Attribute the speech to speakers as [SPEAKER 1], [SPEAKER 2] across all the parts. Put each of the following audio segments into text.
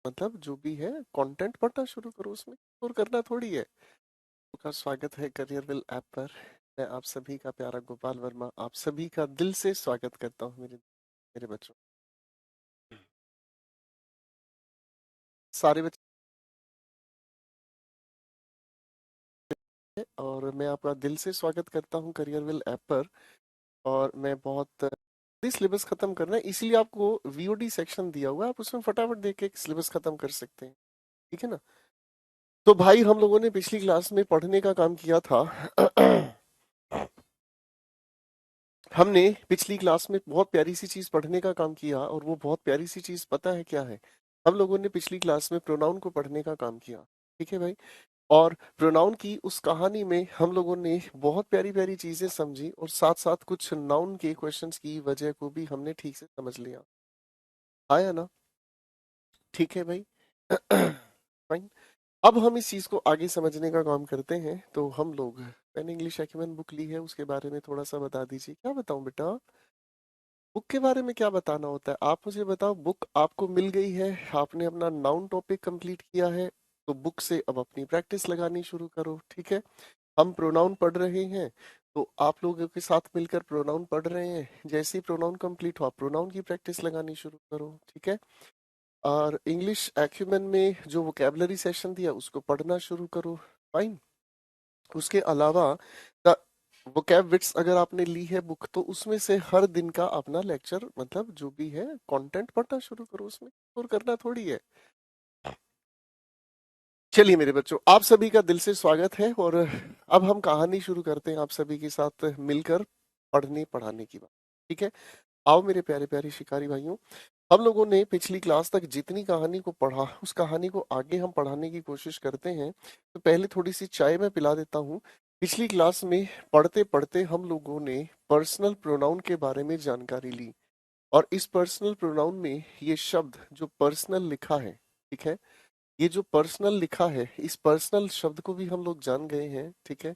[SPEAKER 1] मतलब जो भी है कंटेंट पढ़ना शुरू करो, उसमें और करना थोड़ी है। आपका स्वागत है करियरविल ऐप पर। मैं आप सभी का प्यारा गोपाल वर्मा आप सभी का दिल से स्वागत करता हूँ मेरे मेरे बच्चों। सारे बच्चे और मैं आपका दिल से स्वागत करता हूँ करियरविल ऐप पर। और मैं बहुत सिलेबस खत्म करना है, इसलिए आपको वीओडी सेक्शन दिया हुआ है, आप उसमें फटाफट देख के सिलेबस खत्म कर सकते हैं। ठीक है ना। तो भाई हम लोगों ने पिछली क्लास में पढ़ने का काम किया था। हमने पिछली क्लास में बहुत प्यारी सी चीज पढ़ने का काम किया, और वो बहुत प्यारी सी चीज पता है क्या है? हम लोगों ने पिछली क्लास में प्रोनाउन को पढ़ने का काम किया। ठीक है भाई। और प्रोनाउन की उस कहानी में हम लोगों ने बहुत प्यारी प्यारी चीजें समझी, और साथ साथ कुछ नाउन के क्वेश्चंस की वजह को भी हमने ठीक से समझ लिया। आया ना? ठीक है भाई। फाइन। अब हम इस चीज को आगे समझने का काम करते हैं। तो हम लोग मैंने इंग्लिश एक्यूमेन बुक ली है, उसके बारे में थोड़ा सा बता दीजिए। क्या बताऊं बेटा? बुक के बारे में क्या बताना होता है? आप मुझे बताओ, बुक आपको मिल गई है, आपने अपना नाउन टॉपिक कंप्लीट किया है, तो बुक से अब अपनी प्रैक्टिस लगानी शुरू करो। ठीक है। हम प्रोनाउन पढ़ रहे हैं, तो आप लोगों के साथ मिलकर प्रोनाउन पढ़ रहे हैं। जैसे ही प्रोनाउन कंप्लीट हो, आप प्रोनाउन की प्रैक्टिस लगानी शुरू करो। ठीक है। और इंग्लिश एक्यूमेन में जो वोकेबलरी सेशन दिया, उसको पढ़ना शुरू करो। फाइन। उसके अलावा द वोकैब विट्स अगर आपने ली है बुक, तो उसमें से हर दिन का अपना लेक्चर, मतलब जो भी है कंटेंट पढ़ना शुरू करो, उसमें और करना थोड़ी है। चलिए मेरे बच्चों, आप सभी का दिल से स्वागत है, और अब हम कहानी शुरू करते हैं आप सभी के साथ मिलकर पढ़ने पढ़ाने की बात। ठीक है। आओ मेरे प्यारे प्यारे शिकारी भाइयों, हम लोगों ने पिछली क्लास तक जितनी कहानी को पढ़ा, उस कहानी को आगे हम पढ़ाने की कोशिश करते हैं। तो पहले थोड़ी सी चाय मैं पिला देता हूँ। पिछली क्लास में पढ़ते पढ़ते हम लोगों ने पर्सनल प्रोनाउन के बारे में जानकारी ली, और इस पर्सनल प्रोनाउन में ये शब्द जो पर्सनल लिखा है, ठीक है, ये जो पर्सनल लिखा है, इस पर्सनल शब्द को भी हम लोग जान गए हैं। ठीक है।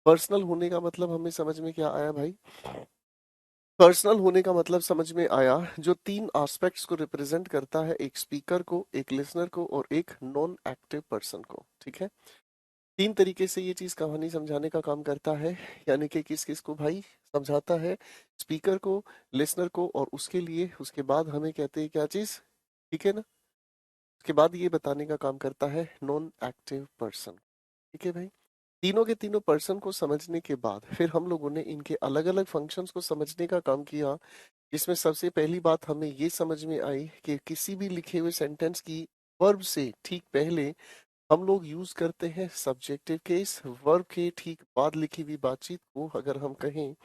[SPEAKER 1] पर्सनल होने का मतलब हमें समझ में क्या आया भाई? पर्सनल होने का मतलब समझ में आया, जो तीन एस्पेक्ट्स को रिप्रेजेंट करता है, एक स्पीकर को, एक लिसनर को, और एक नॉन एक्टिव पर्सन को। ठीक है। तीन तरीके से ये चीज कहानी समझाने का काम करता है। यानी कि किस किस को भाई समझाता है? स्पीकर को, लिसनर को, और उसके लिए उसके बाद हमें कहते हैं क्या चीज? ठीक है ना। उसके बाद ये बताने का काम करता है नॉन एक्टिव पर्सन। ठीक है भाई। तीनों के तीनों पर्सन को समझने के बाद फिर हम लोगों ने इनके अलग अलग फंक्शंस को समझने का काम किया, जिसमें सबसे पहली बात हमें ये समझ में आई कि किसी भी लिखे हुए सेंटेंस की वर्ब से ठीक पहले हम लोग यूज करते हैं सब्जेक्टिव केस। वर्ब के ठीक बाद लिखी हुई बातचीत को अगर हम कहें,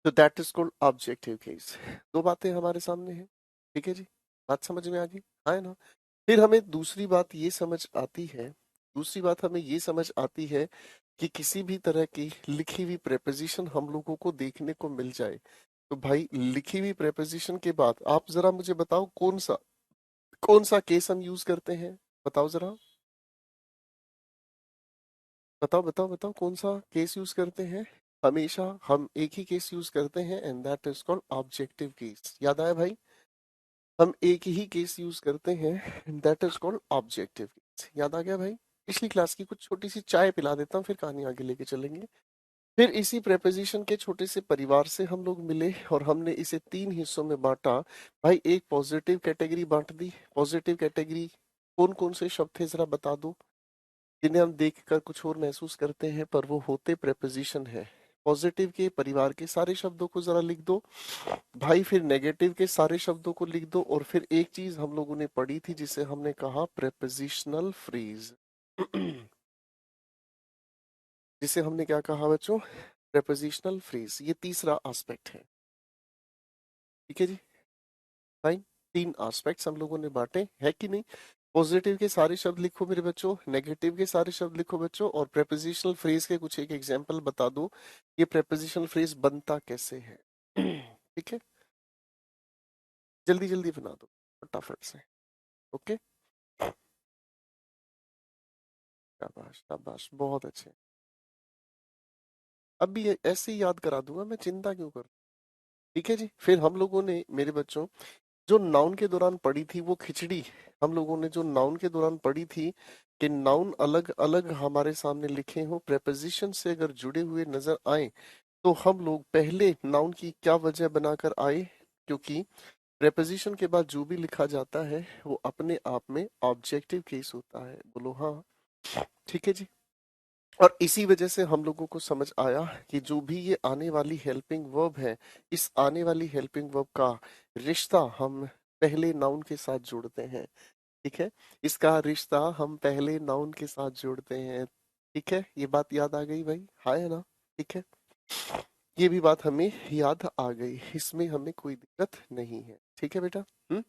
[SPEAKER 1] तो that is called objective case. दो बातें हमारे सामने हैं। ठीक है जी। बात समझ में आ गई? है ना। फिर हमें दूसरी बात ये समझ आती है, दूसरी बात हमें ये समझ आती है कि किसी भी तरह की लिखी हुई प्रेपोजिशन हम लोगों को देखने को मिल जाए, तो भाई लिखी हुई प्रेपोजिशन के बाद आप जरा मुझे बताओ कौन सा केस हम यूज करते हैं? बताओ जरा। बताओ बताओ बताओ, कौन सा केस यूज करते हैं? हमेशा हम एक ही केस यूज करते हैं, and that is called objective case. याद आया भाई? हम एक ही केस यूज करते हैं, and that is called objective case. याद आ गया भाई? पिछली क्लास की कुछ छोटी सी चाय पिला देता हूँ, फिर कहानी आगे लेके चलेंगे। फिर इसी प्रेपोजिशन के छोटे से परिवार से हम लोग मिले, और हमने इसे तीन हिस्सों में बांटा। भाई एक पॉजिटिव कैटेगरी बांट दी। पॉजिटिव कैटेगरी कौन कौन से शब्द थे, जरा बता दो, जिन्हें हम देखकर कुछ और महसूस करते हैं पर वो होते प्रेपोजिशन है। पॉजिटिव के परिवार के सारे शब्दों को जरा लिख दो भाई। फिर नेगेटिव के सारे शब्दों को लिख दो, और फिर एक चीज हम लोगों ने पढ़ी थी जिसे हमने कहा प्रेपोजिशनल फ्रेज। जिसे हमने क्या कहा बच्चों? Prepositional phrase. ये तीसरा एस्पेक्ट है। ठीक है जी। फाइन। तीन एस्पेक्ट्स हम लोगों ने बांटे है कि नहीं? पॉजिटिव के सारे शब्द लिखो मेरे बच्चों, नेगेटिव के सारे शब्द लिखो बच्चों, और प्रेपोजिशनल फ्रेज के कुछ एक एग्जांपल बता दो। ये प्रेपोजिशनल फ्रेज बनता कैसे है? ठीक है। जल्दी जल्दी बना दो फटाफट से। ओके। शाबाश शाबाश, बहुत अच्छे। अब भी ऐसे ही याद करा दूंगा मैं, चिंता क्यों करूं। ठीक है जी। फिर हम लोगों ने मेरे बच्चों जो नाउन के दौरान पढ़ी थी वो खिचड़ी, हम लोगों ने जो नाउन के दौरान पढ़ी थी कि नाउन अलग अलग हमारे सामने लिखे हों, प्रेपोजिशन से अगर जुड़े हुए नजर आए, तो हम लोग पहले नाउन की क्या वजह बनाकर आए, क्योंकि प्रेपोजिशन के बाद जो भी लिखा जाता है वो अपने आप में ऑब्जेक्टिव केस होता है। बोलो हाँ। ठीक है जी। और इसी वजह से हम लोगों को समझ आया कि जो भी ये आने वाली हेल्पिंग वर्ब है, इस आने वाली हेल्पिंग वर्ब का रिश्ता हम पहले नाउन के साथ जोड़ते हैं। ठीक है, इसका रिश्ता हम पहले नाउन के साथ जोड़ते हैं। ठीक है, ये बात याद आ गई भाई, हाँ है ना? ठीक है, ये भी बात हमें याद आ गई, इसमें हमें कोई दिक्कत नहीं है। ठीक है बेटा। हम्म।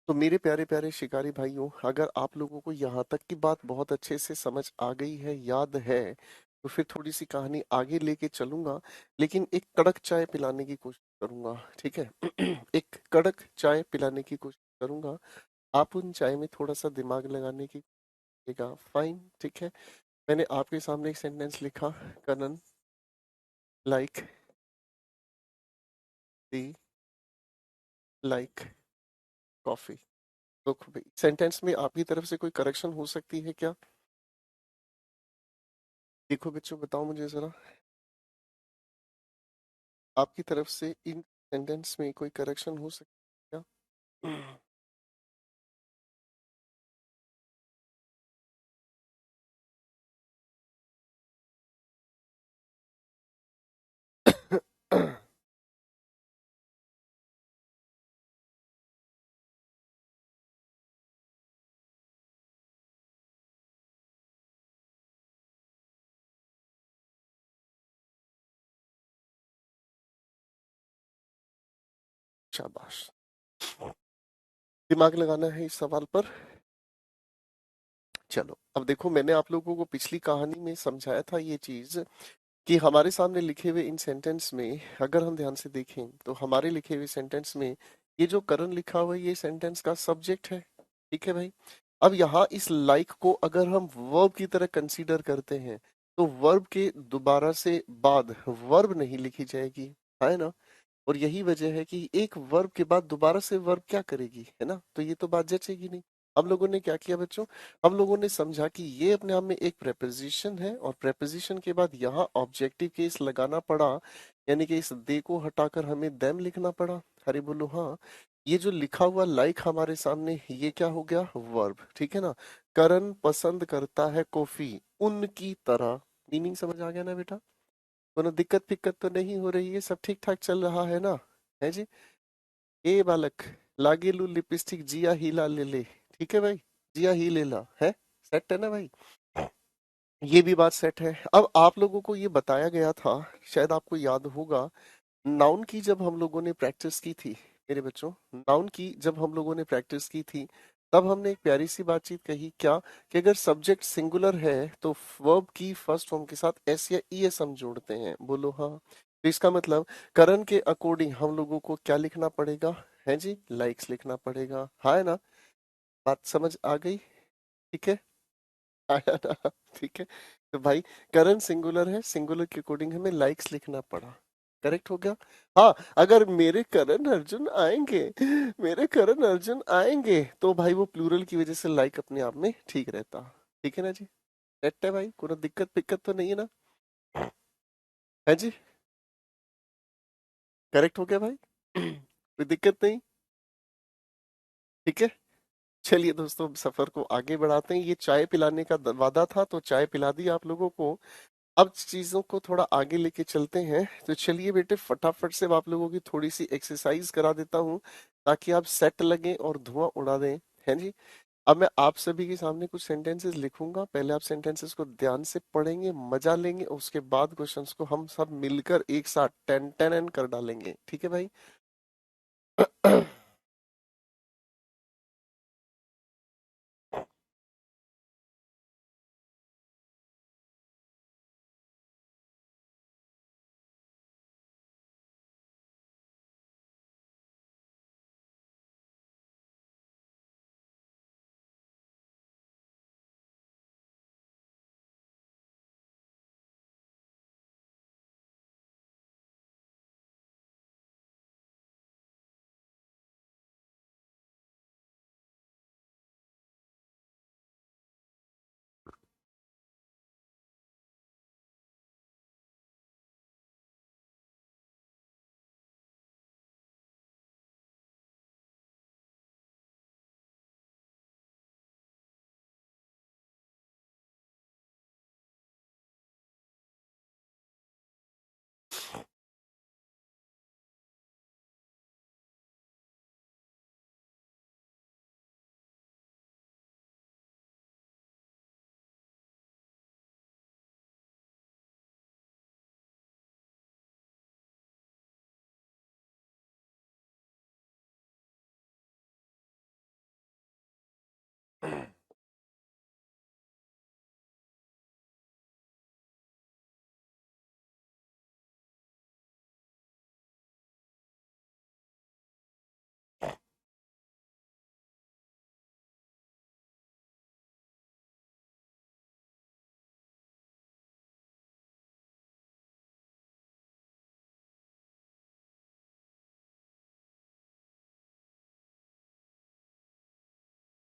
[SPEAKER 1] तो मेरे प्यारे प्यारे शिकारी भाइयों, अगर आप लोगों को यहाँ तक की बात बहुत अच्छे से समझ आ गई है, याद है, तो फिर थोड़ी सी कहानी आगे लेके चलूंगा, लेकिन एक कड़क चाय पिलाने की कोशिश करूंगा। ठीक है एक कड़क चाय पिलाने की कोशिश करूंगा, आप उन चाय में थोड़ा सा दिमाग लगाने की कीजिएगा। फाइन, ठीक है। मैंने आपके सामने एक सेंटेंस लिखा, Kanan like the like coffee. तो सेंटेंस में आपकी तरफ से कोई करेक्शन हो सकती है क्या? देखो बच्चों, बताओ मुझे जरा, आपकी तरफ से इन सेंटेंस में कोई करेक्शन हो सकता है क्या? शाबाश, दिमाग लगाना है इस सवाल पर। चलो अब देखो, मैंने आप लोगों को पिछली कहानी में समझाया था ये चीज कि हमारे सामने लिखे हुए इन सेंटेंस में अगर हम ध्यान से देखें, तो हमारे लिखे हुए सेंटेंस में ये जो करण लिखा हुआ है ये सेंटेंस का सब्जेक्ट है। ठीक है भाई। अब यहाँ इस लाइक को अगर हम वर्ब की तरह कंसीडर करते हैं, तो वर्ब के दोबारा से बाद वर्ब नहीं लिखी जाएगी, है ना? और यही वजह है कि एक वर्ब के बाद दोबारा से वर्ब क्या करेगी, है ना? तो ये तो बात जचेगी नहीं। हम लोगों ने क्या किया बच्चों, हम लोगों ने समझा कि ये अपने आप में एक प्रेपोजिशन है, और प्रेपोजिशन के बाद यहाँ ऑब्जेक्टिव केस लगाना पड़ा, यानी कि इस दे को हटाकर हमें देम लिखना पड़ा। अरे बोलो हाँ। ये जो लिखा हुआ लाइक हमारे सामने, ये क्या हो गया? वर्ब। ठीक है ना? करण पसंद करता है कॉफी उनकी तरह। मीनिंग समझ आ गया ना बेटा? कोनो दिक्कत फिक्कत तो नहीं हो रही है, सब ठीक ठाक चल रहा है ना? है जी? ए बालक, लागे लू लिपस्टिक जिया हीला ले ले। ठीक है भाई, जिया ही ले ला है। सेट है ना भाई? ये भी बात सेट है। अब आप लोगों को ये बताया गया था, शायद आपको याद होगा, नाउन की जब हम लोगों ने प्रैक्टिस की थी मेरे बच्चों, नाउन की जब हम लोगों ने प्रैक्टिस की थी, तब हमने एक प्यारी सी बातचीत कही क्या, कि अगर सब्जेक्ट सिंगुलर है तो वर्ब की फर्स्ट फॉर्म के साथ एस या ई एस हम जोड़ते हैं। बोलो हाँ। तो इसका मतलब करण के अकॉर्डिंग हम लोगों को क्या लिखना पड़ेगा? है जी, लाइक्स लिखना पड़ेगा, हाँ है ना? बात समझ आ गई? ठीक है, आया ना? ठीक है। तो भाई, करण सिंगुलर है, सिंगुलर के अकॉर्डिंग हमें लाइक्स लिखना पड़ा। करेक्ट हो गया। हाँ, अगर मेरे करण अर्जुन आएंगे, मेरे करण अर्जुन आएंगे, तो भाई वो प्लूरल की वजह से लाइक अपने आप में ठीक रहता। ठीक है ना जी? सेट है भाई, कोई दिक्कत पिक्कत तो नहीं है ना? है जी? करेक्ट हो गया भाई कोई दिक्कत नहीं। ठीक है, चलिए दोस्तों, सफर को आगे बढ़ाते हैं। ये चाय पिलाने का वादा था, तो चाय पिला दी आप लोगों को। अब चीजों को थोड़ा आगे लेके चलते हैं, तो चलिए बेटे, फटाफट से अब आप लोगों की थोड़ी सी एक्सरसाइज करा देता हूँ, ताकि आप सेट लगे और धुआं उड़ा दें। है जी? अब मैं आप सभी के सामने कुछ सेंटेंसेस लिखूंगा, पहले आप सेंटेंसेस को ध्यान से पढ़ेंगे, मजा लेंगे, उसके बाद क्वेश्चंस को हम सब मिलकर एक साथ टेन टेन एन कर डालेंगे। ठीक है भाई?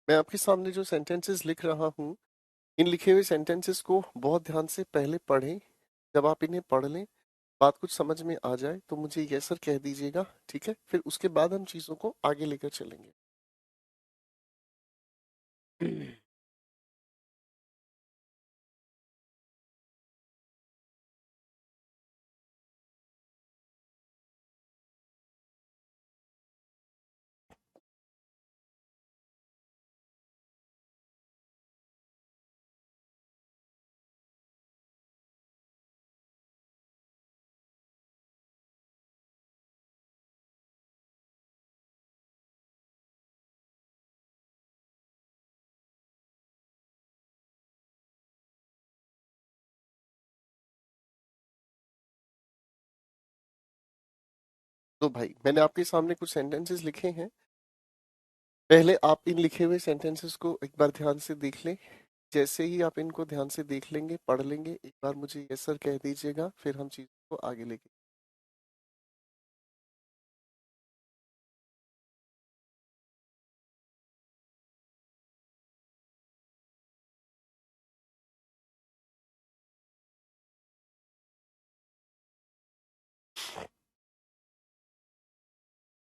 [SPEAKER 1] मैं आपके सामने जो सेंटेंसेस लिख रहा हूँ, इन लिखे हुए सेंटेंसेस को बहुत ध्यान से पहले पढ़ें। जब आप इन्हें पढ़ लें, बात कुछ समझ में आ जाए तो मुझे यस सर कह दीजिएगा, ठीक है? फिर उसके बाद हम चीजों को आगे लेकर चलेंगे। तो भाई, मैंने आपके सामने कुछ सेंटेंसेस लिखे हैं। पहले आप इन लिखे हुए सेंटेंसेस को एक बार ध्यान से देख लें। जैसे ही आप इनको ध्यान से देख लेंगे, पढ़ लेंगे, एक बार मुझे यस सर कह दीजिएगा, फिर हम चीजों को आगे लेके।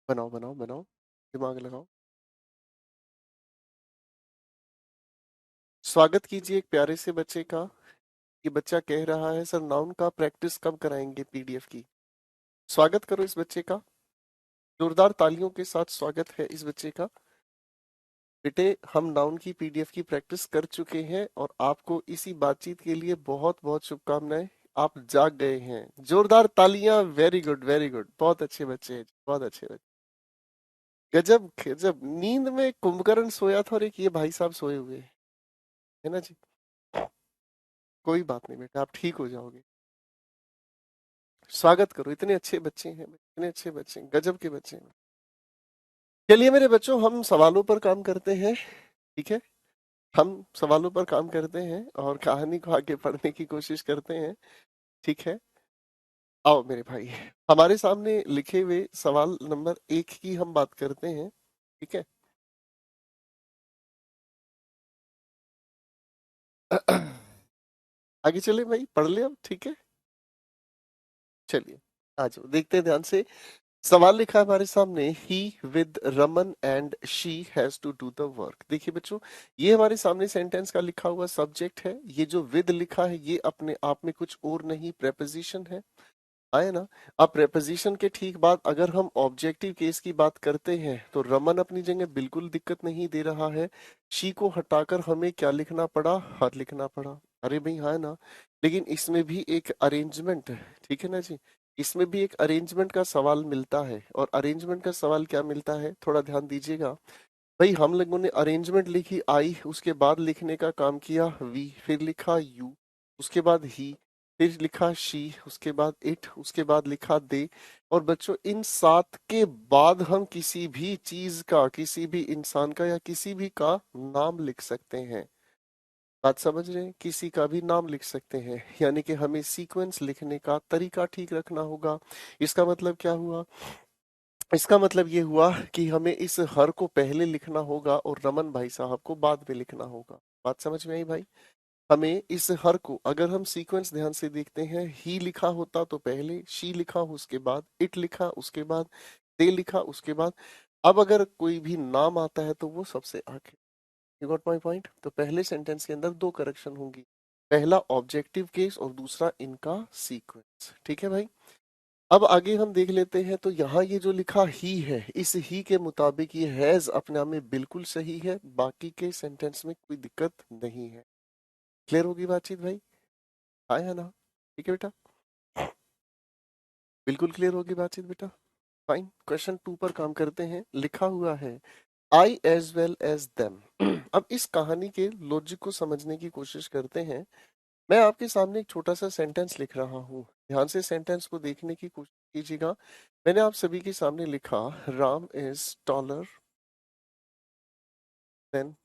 [SPEAKER 1] बनाओ बनाओ बनाओ, दिमाग लगाओ। स्वागत कीजिए एक प्यारे से बच्चे का। ये बच्चा कह रहा है सर, नाउन का प्रैक्टिस कब कराएंगे पीडीएफ की? स्वागत करो इस बच्चे का, जोरदार तालियों के साथ स्वागत है इस बच्चे का। बेटे, हम नाउन की पीडीएफ की प्रैक्टिस कर चुके हैं और आपको इसी बातचीत के लिए बहुत बहुत शुभकामनाएं। आप जाग गए हैं, जोरदार तालियां। वेरी गुड वेरी गुड, बहुत अच्छे बच्चे हैं, बहुत अच्छे बच्चे। गजब गजब, नींद में कुंभकर्ण सोया था और एक ये भाई साहब सोए हुए हैं, है ना जी? कोई बात नहीं बेटा, आप ठीक हो जाओगे। स्वागत करो, इतने अच्छे बच्चे हैं, इतने अच्छे बच्चे हैं, गजब के बच्चे हैं। चलिए मेरे बच्चों, हम सवालों पर काम करते हैं, ठीक है? हम सवालों पर काम करते हैं और कहानी को आगे पढ़ने की कोशिश करते हैं, ठीक है? आओ मेरे भाई, हमारे सामने लिखे हुए सवाल नंबर 1 की हम बात करते हैं, ठीक है? आगे चले भाई, पढ़ ले अब, ठीक है? चलिए, आ जाओ, देखते हैं ध्यान से। सवाल लिखा है हमारे सामने, he with Raman and she has to do the work. देखिए बच्चों, ये हमारे सामने सेंटेंस का लिखा हुआ सब्जेक्ट है। ये जो विद लिखा है, ये अपने आप में कुछ और नहीं, प्रेपोजिशन है, आए ना? अब प्रेपोजिशन के ठीक बाद अगर हम ऑब्जेक्टिव केस की बात करते हैं, तो रमन अपनी जगह बिल्कुल दिक्कत नहीं दे रहा है। शी को हटाकर हमें क्या लिखना पड़ा? हर लिखना पड़ा। अरे भाई, हाँ ना? लेकिन इसमें भी एक अरेंजमेंट है, ठीक है ना जी? इसमें भी एक अरेंजमेंट का सवाल मिलता है, और अरेंजमेंट का सवाल क्या मिलता है, थोड़ा ध्यान दीजिएगा। भाई, हम लोगों ने अरेंजमेंट लिखी आई, उसके बाद लिखने का काम किया वी, फिर लिखा यू, उसके बाद ही, फिर लिखा शी, उसके बाद इट, उसके बाद लिखा दे। और बच्चों, इन 7 के बाद हम किसी भी चीज का, किसी भी इंसान का या किसी भी का नाम लिख सकते हैं। बात समझ रहे हैं? किसी का भी नाम लिख सकते हैं, यानी कि हमें सीक्वेंस लिखने का तरीका ठीक रखना होगा। इसका मतलब क्या हुआ? इसका मतलब ये हुआ कि हमें इस हर को पहले लिखना होगा और रमन भाई साहब को बाद में लिखना होगा। बात समझ में आई भाई? हमें इस हर को, अगर हम सीक्वेंस ध्यान से देखते हैं, ही लिखा होता तो पहले, शी लिखा उसके बाद, इट लिखा उसके बाद, दे लिखा उसके बाद, अब अगर कोई भी नाम आता है तो वो सबसे आगे। You got my point? तो पहले सेंटेंस के अंदर 2 करेक्शन होंगी, पहला ऑब्जेक्टिव केस और दूसरा इनका सीक्वेंस, ठीक है भाई? अब आगे हम देख लेते हैं, तो यहाँ ये जो लिखा ही है, इस ही के मुताबिक ये हैज अपने आप में बिल्कुल सही है, बाकी के सेंटेंस में कोई दिक्कत नहीं है। क्लियर होगी बातचीत भाई? हाँ है ना? ठीक है बेटा, बिल्कुल क्लियर होगी बातचीत बेटा। फाइन, क्वेश्चन 2 पर काम करते हैं। लिखा हुआ है, I as well as them. अब इस कहानी के लॉजिक को समझने की कोशिश करते हैं। मैं आपके सामने एक छोटा सा सेंटेंस लिख रहा हूँ, ध्यान से सेंटेंस को देखने की कोशिश कीजिएगा। मैंने आप सभी के सामने लिखा, Ram is taller than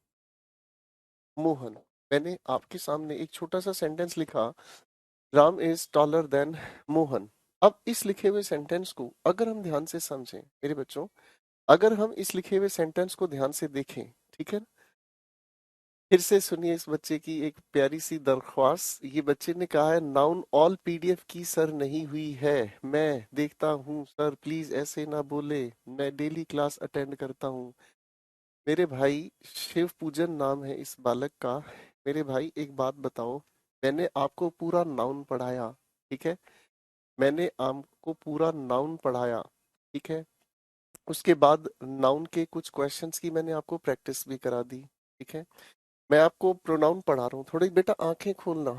[SPEAKER 1] Mohan. मैंने आपके सामने एक छोटा सा सेंटेंस लिखा, Ram is taller than Mohan. अब इस लिखे हुए सेंटेंस को अगर हम ध्यान से समझें, मेरे बच्चों, अगर हम इस लिखे हुए सेंटेंस को ध्यान से देखें, ठीक है, तो हम क्या देखेंगे? Ram is taller than Mohan. अब इस लिखे हुए सेंटेंस को अगर हम ध्यान से समझें, मेरे बच्चों, अगर हम इस लिखे हुए सेंटेंस को ध्यान से देखें, ठीक है, फिर से सुनिए इस बच्चे की एक प्यारी सी दरख्वास्त। ये बच्चे ने कहा है नाउन ऑल पीडीएफ की सर नहीं हुई है। मैं देखता हूँ सर, प्लीज ऐसे ना बोले, मैं डेली क्लास अटेंड करता हूँ। मेरे भाई, शिव पूजन नाम है इस बालक का। मेरे भाई एक बात बताओ, मैंने आपको पूरा नाउन पढ़ाया, ठीक है? मैंने आपको पूरा नाउन पढ़ाया, ठीक है? उसके बाद नाउन के कुछ क्वेश्चंस की मैंने आपको प्रैक्टिस भी करा दी, ठीक है? मैं आपको प्रोनाउन पढ़ा रहा हूँ, थोड़ी बेटा आंखें खोलना,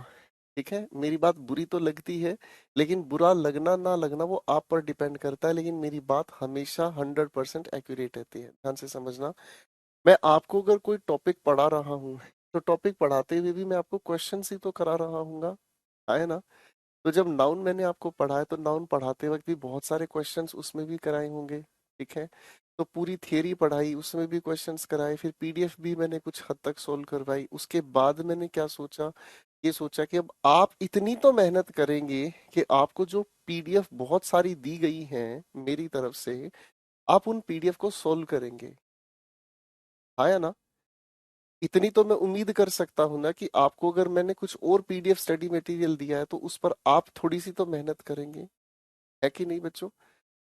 [SPEAKER 1] ठीक है? मेरी बात बुरी तो लगती है, लेकिन बुरा लगना ना लगना वो आप पर डिपेंड करता है, लेकिन मेरी बात हमेशा 100% एक्यूरेट रहती है, ध्यान से समझना। मैं आपको अगर कोई टॉपिक पढ़ा रहा हूँ, तो टॉपिक पढ़ाते हुए भी मैं आपको क्वेश्चन ही तो करा रहा हूँ, है ना? तो जब नाउन मैंने आपको पढ़ाया, तो नाउन पढ़ाते वक्त भी बहुत सारे क्वेश्चंस उसमें भी कराए होंगे, ठीक है? तो पूरी थियरी पढ़ाई, उसमें भी क्वेश्चंस कराए, फिर पीडीएफ भी मैंने कुछ हद तक सोल्व करवाई। उसके बाद मैंने क्या सोचा, ये सोचा कि अब आप इतनी तो मेहनत करेंगे कि आपको जो पीडीएफ बहुत सारी दी गई हैं मेरी तरफ से, आप उन पीडीएफ को सोल्व करेंगे, आया ना? इतनी तो मैं उम्मीद कर सकता हूं ना कि आपको अगर मैंने कुछ और पीडीएफ स्टडी मटेरियल दिया है, तो उस पर आप थोड़ी सी तो मेहनत करेंगे, है कि नहीं बच्चों?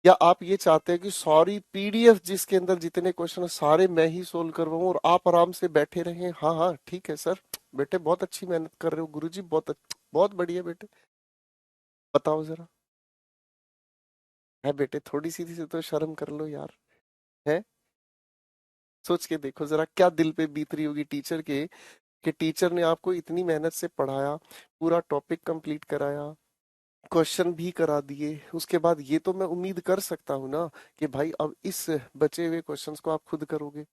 [SPEAKER 1] या आप ये चाहते हैं कि सारी पीडीएफ जिसके अंदर जितने क्वेश्चन है सारे मैं ही सोल्व करवाऊं और आप आराम से बैठे रहें? हाँ हाँ ठीक है सर, बेटे बहुत अच्छी मेहनत कर रहे हो गुरुजी, बहुत बढ़िया बेटे। बताओ जरा, है बेटे, थोड़ी सी से तो शर्म कर लो यार, है? सोच के देखो जरा, क्या दिल पे बीत रही होगी टीचर के, कि टीचर ने आपको इतनी मेहनत से पढ़ाया, पूरा टॉपिक कंप्लीट कराया, क्वेश्चन भी करा दिए। उसके बाद ये तो मैं उम्मीद कर सकता हूँ ना कि भाई अब इस बचे हुए क्वेश्चंस को आप खुद करोगे।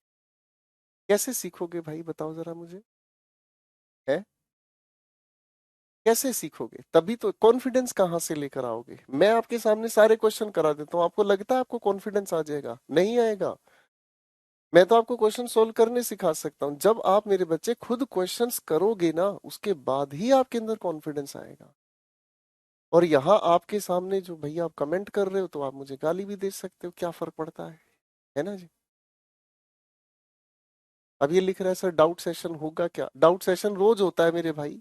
[SPEAKER 1] कैसे सीखोगे भाई, बताओ जरा मुझे, है? कैसे सीखोगे? तभी तो कॉन्फिडेंस कहाँ से लेकर आओगे? मैं आपके सामने सारे क्वेश्चन करा देता हूँ, आपको लगता है आपको कॉन्फिडेंस आ जाएगा? नहीं आएगा। मैं तो आपको क्वेश्चन सोल्व करने सिखा सकता हूँ। जब आप मेरे बच्चे खुद क्वेश्चंस करोगे ना, उसके बाद ही आपके अंदर कॉन्फिडेंस आएगा। और यहाँ आपके सामने जो भैया आप कमेंट कर रहे हो, तो आप मुझे गाली भी दे सकते हो, क्या फर्क पड़ता है ना जी? अब ये लिख रहा है सर डाउट सेशन होगा क्या? डाउट सेशन रोज होता है मेरे भाई,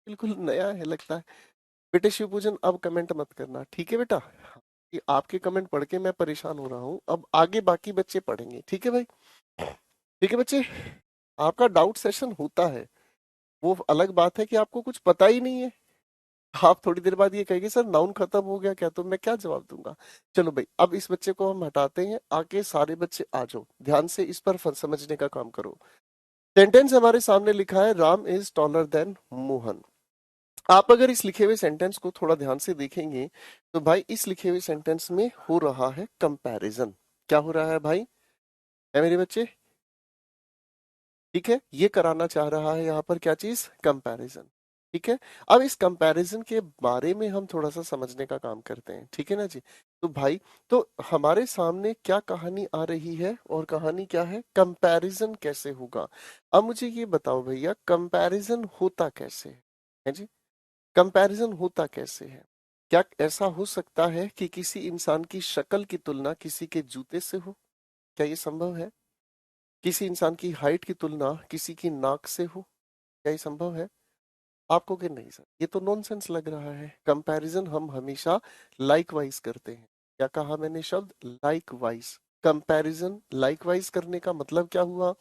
[SPEAKER 1] बिल्कुल नया है लगता है। बेटे शिव पूजन अब कमेंट मत करना, ठीक है बेटा? कि आपके कमेंट पढ़ के मैं परेशान हो रहा हूँ, अब आगे बाकी बच्चे पढ़ेंगे, ठीक है भाई? ठीक है बच्चे, आपका डाउट सेशन होता है, वो अलग बात है कि आपको कुछ पता ही नहीं है। आप थोड़ी देर बाद ये कहेंगे सर नाउन खत्म हो गया क्या, तो मैं क्या जवाब दूंगा? चलो भाई, अब इस बच्चे को हम हटाते हैं, आके सारे बच्चे आ जाओ, ध्यान से इस पर समझने का काम करो। सेंटेंस हमारे सामने लिखा है Ram is taller than Mohan. आप अगर इस लिखे हुए सेंटेंस को थोड़ा ध्यान से देखेंगे, तो भाई इस लिखे हुए सेंटेंस में हो रहा है कंपैरिजन। क्या हो रहा है भाई, है मेरे बच्चे? ठीक है, ये कराना चाह रहा है यहाँ पर क्या चीज, कंपैरिजन। ठीक है, अब इस कंपैरिजन के बारे में हम थोड़ा सा समझने का काम करते हैं, ठीक है ना जी? तो भाई, तो हमारे सामने क्या कहानी आ रही है, और कहानी क्या है, कंपैरिजन कैसे होगा? अब मुझे ये बताओ भैया, कंपैरिजन होता कैसे है जी? कंपैरिजन होता कैसे है? क्या ऐसा हो सकता है कि किसी इंसान की शक्ल की तुलना किसी के जूते से हो? क्या ये संभव है? किसी इंसान की हाइट की तुलना किसी की नाक से हो? क्या ये संभव है? आपको कि नहीं सर, ये तो नॉनसेंस लग रहा है। कंपैरिजन हम हमेशा लाइक वाइज करते हैं। क्या कहा मैंने शब्द, like wise? Comparison like wise करने का मतलब क्या हुआ?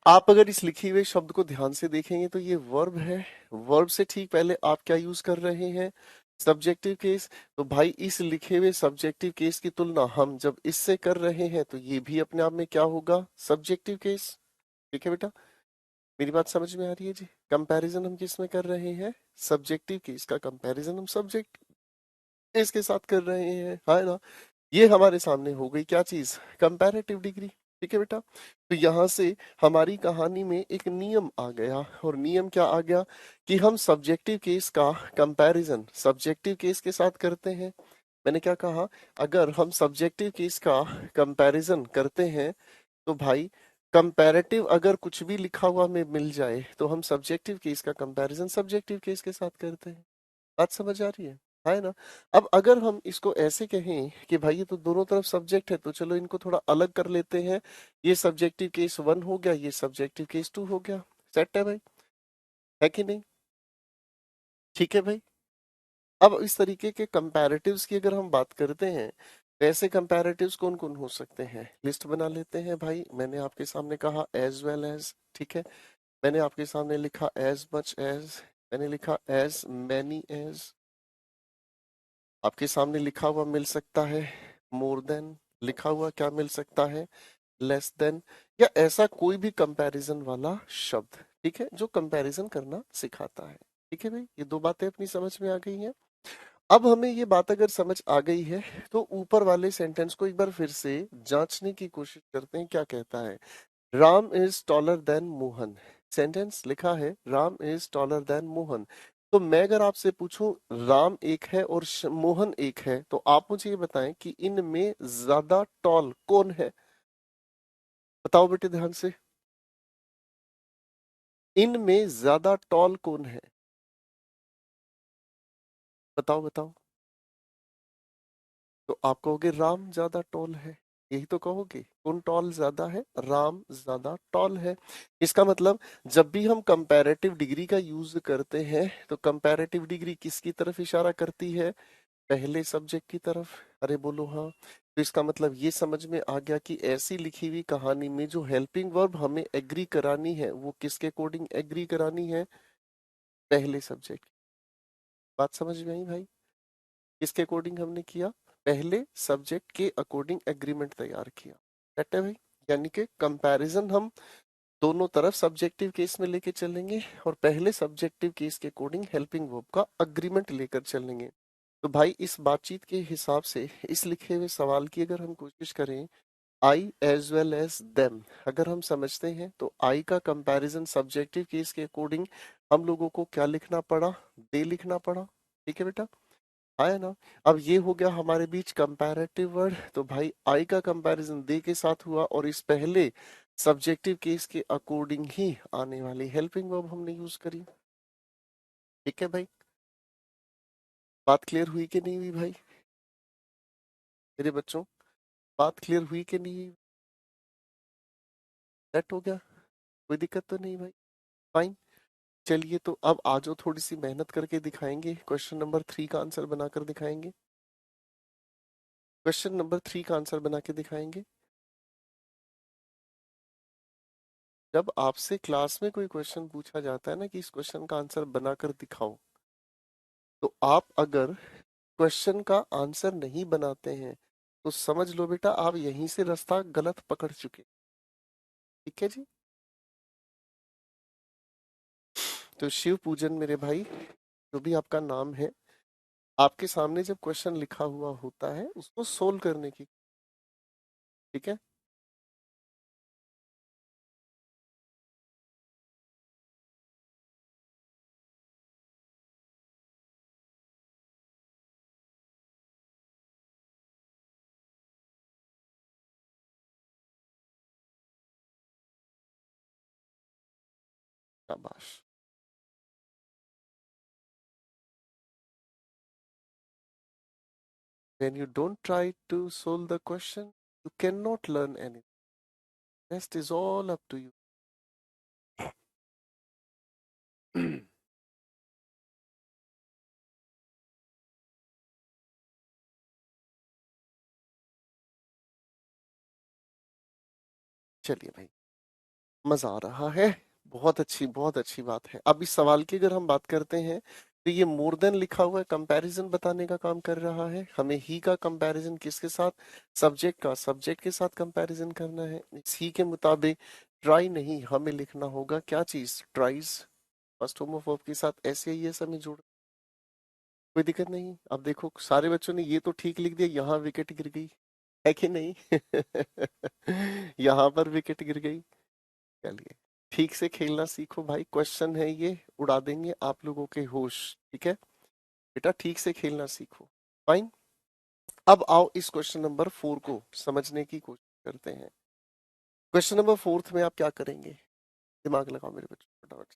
[SPEAKER 1] आप अगर इस लिखे हुए शब्द को ध्यान से देखेंगे, तो ये वर्ब है। वर्ब से ठीक पहले आप क्या यूज कर रहे हैं, सब्जेक्टिव केस। तो भाई इस लिखे हुए सब्जेक्टिव केस की तुलना हम जब इससे कर रहे हैं, तो ये भी अपने आप में क्या होगा, सब्जेक्टिव केस। ठीक है बेटा, मेरी बात समझ में आ रही है जी? कंपैरिजन हम किस में कर रहे हैं, सब्जेक्टिव केस का कंपैरिजन हम सब्जेक्ट केस के साथ कर रहे हैं, है ना? ये हमारे सामने हो गई क्या चीज, कंपैरेटिव डिग्री। ठीक है बेटा, तो यहां से हमारी कहानी में एक नियम आ गया, और नियम क्या आ गया, कि हम सब्जेक्टिव केस का कंपैरिजन सब्जेक्टिव केस के साथ करते हैं। मैंने क्या कहा, अगर हम सब्जेक्टिव केस का कंपैरिजन करते हैं, तो भाई कंपैरेटिव अगर कुछ भी लिखा हुआ हमें मिल जाए, तो हम सब्जेक्टिव केस का कंपैरिजन सब्जेक्टिव केस के साथ करते हैं। बात समझ आ रही है? है ना। अब अगर हम इसको ऐसे कहें कि भाई ये तो दोनों तरफ सब्जेक्ट है, तो चलो इनको थोड़ा अलग कर लेते हैं। ये सब्जेक्टिव केस 1 हो गया, ये सब्जेक्टिव केस 2 हो गया। सेट है भाई, है कि नहीं? ठीक है भाई। अब इस तरीके के कंपैरेटिव्स की अगर हम बात करते हैं, तो ऐसे कंपैरेटिव्स कौन कौन हो सकते हैं, लिस्ट बना लेते हैं भाई। मैंने आपके सामने कहा एज वेल एज, ठीक है। मैंने आपके सामने लिखा एज मच एज, मैंने लिखा एज मैनी एज। आपके सामने लिखा हुआ मिल सकता है मोर देन, लिखा हुआ क्या मिल सकता है, लेस देन, या ऐसा कोई भी कंपैरिजन वाला शब्द, ठीक है, जो कंपैरिजन करना सिखाता है। ठीक है भाई, ये दो बातें अपनी समझ में आ गई हैं। अब हमें ये बात अगर समझ आ गई है, तो ऊपर वाले सेंटेंस को एक बार फिर से जांचने की कोशिश करते हैं। क्या कहता है, Ram is taller than Mohan. Sentence लिखा है Ram is taller than Mohan. तो मैं अगर आपसे पूछूं राम एक है और मोहन एक है, तो आप मुझे ये बताएं कि इनमें ज्यादा टॉल कौन है। बताओ बेटे ध्यान से, इनमें ज्यादा टॉल कौन है? बताओ बताओ। तो आप कहोगे राम ज्यादा टॉल है, यही तो कहोगे। कौन टॉल ज्यादा है? राम ज्यादा टॉल है। इसका मतलब जब भी हम कंपैरेटिव डिग्री का यूज करते हैं, तो कंपैरेटिव डिग्री किसकी तरफ इशारा करती है? पहले सब्जेक्ट की तरफ। अरे बोलो हाँ। तो इसका मतलब ये समझ में आ गया कि ऐसी लिखी हुई कहानी में जो हेल्पिंग वर्ब हमें एग्री करानी है, वो किसके अकॉर्डिंग एग्री करानी है? पहले सब्जेक्ट। बात समझ में आई भाई? किसके अकॉर्डिंग हमने किया? पहले सब्जेक्ट के अकॉर्डिंग एग्रीमेंट तैयार किया। कहते हैं भाई, यानी कि कंपैरिजन हम दोनों तरफ सब्जेक्टिव केस में लेके चलेंगे, और पहले सब्जेक्टिव केस के अकॉर्डिंग हेल्पिंग वर्ब का अग्रीमेंट लेकर चलेंगे। तो भाई इस बातचीत के हिसाब से इस लिखे हुए सवाल की अगर हम कोशिश करें, I as well as them अगर हम समझते हैं, तो आई का कंपैरिजन सब्जेक्टिव केस के अकॉर्डिंग हम लोगों को क्या लिखना पड़ा? दे लिखना पड़ा। ठीक है बेटा, आया ना। अब ये हो गया हमारे बीच कंपैरेटिव वर्ड। तो भाई आई का कंपैरिजन दे के साथ हुआ, और इस पहले सब्जेक्टिव केस के अकॉर्डिंग ही आने वाली हेल्पिंग वर्ब हमने यूज करी। ठीक है भाई, बात क्लियर हुई कि नहीं हुई भाई मेरे बच्चों? बात क्लियर हुई कि नहीं हुई? सेट हो गया? कोई दिक्कत तो नहीं भाई? फाइन। चलिए, तो अब आज थोड़ी सी मेहनत करके दिखाएंगे, क्वेश्चन नंबर 3 का आंसर बनाकर दिखाएंगे। क्वेश्चन नंबर 3 का आंसर बना के दिखाएंगे। जब आपसे क्लास में कोई क्वेश्चन पूछा जाता है ना कि इस क्वेश्चन का आंसर बनाकर दिखाओ, तो आप अगर क्वेश्चन का आंसर नहीं बनाते हैं, तो समझ लो बेटा आप यहीं से रास्ता गलत पकड़ चुके। ठीक है जी। तो शिव पूजन मेरे भाई, जो भी आपका नाम है, आपके सामने जब क्वेश्चन लिखा हुआ होता है उसको सोल्व करने की। ठीक है। शाबाश। When you don't try to solve the question, you cannot learn anything. Rest is all up to you. चलिए भाई, मजा आ रहा है। बहुत अच्छी बात है। अब इस सवाल की अगर हम बात करते हैं, तो ये मोर देन लिखा हुआ है कंपैरिजन बताने का काम कर रहा है। हमें ही का कंपैरिजन किसके साथ? सब्जेक्ट का सब्जेक्ट के साथ कंपैरिजन करना है। इस ही के मुताबिक ट्राई नहीं, हमें लिखना होगा क्या चीज? ट्राइज। फर्स्ट होमो वर्ब के साथ ऐसे ही ऐसा में जोड़। कोई दिक्कत नहीं। अब देखो सारे बच्चों ने ये तो ठीक लिख दिया, यहाँ विकेट गिर गई, है कि नहीं? यहाँ पर विकेट गिर गई। चलिए, ठीक से खेलना सीखो भाई, क्वेश्चन है ये, उड़ा देंगे आप लोगों के होश। ठीक है बेटा, ठीक से खेलना सीखो। फाइन। अब आओ इस क्वेश्चन नंबर 4 को समझने की कोशिश करते हैं। क्वेश्चन नंबर 4 में आप क्या करेंगे? दिमाग लगाओ मेरे बच्चों फटाफट।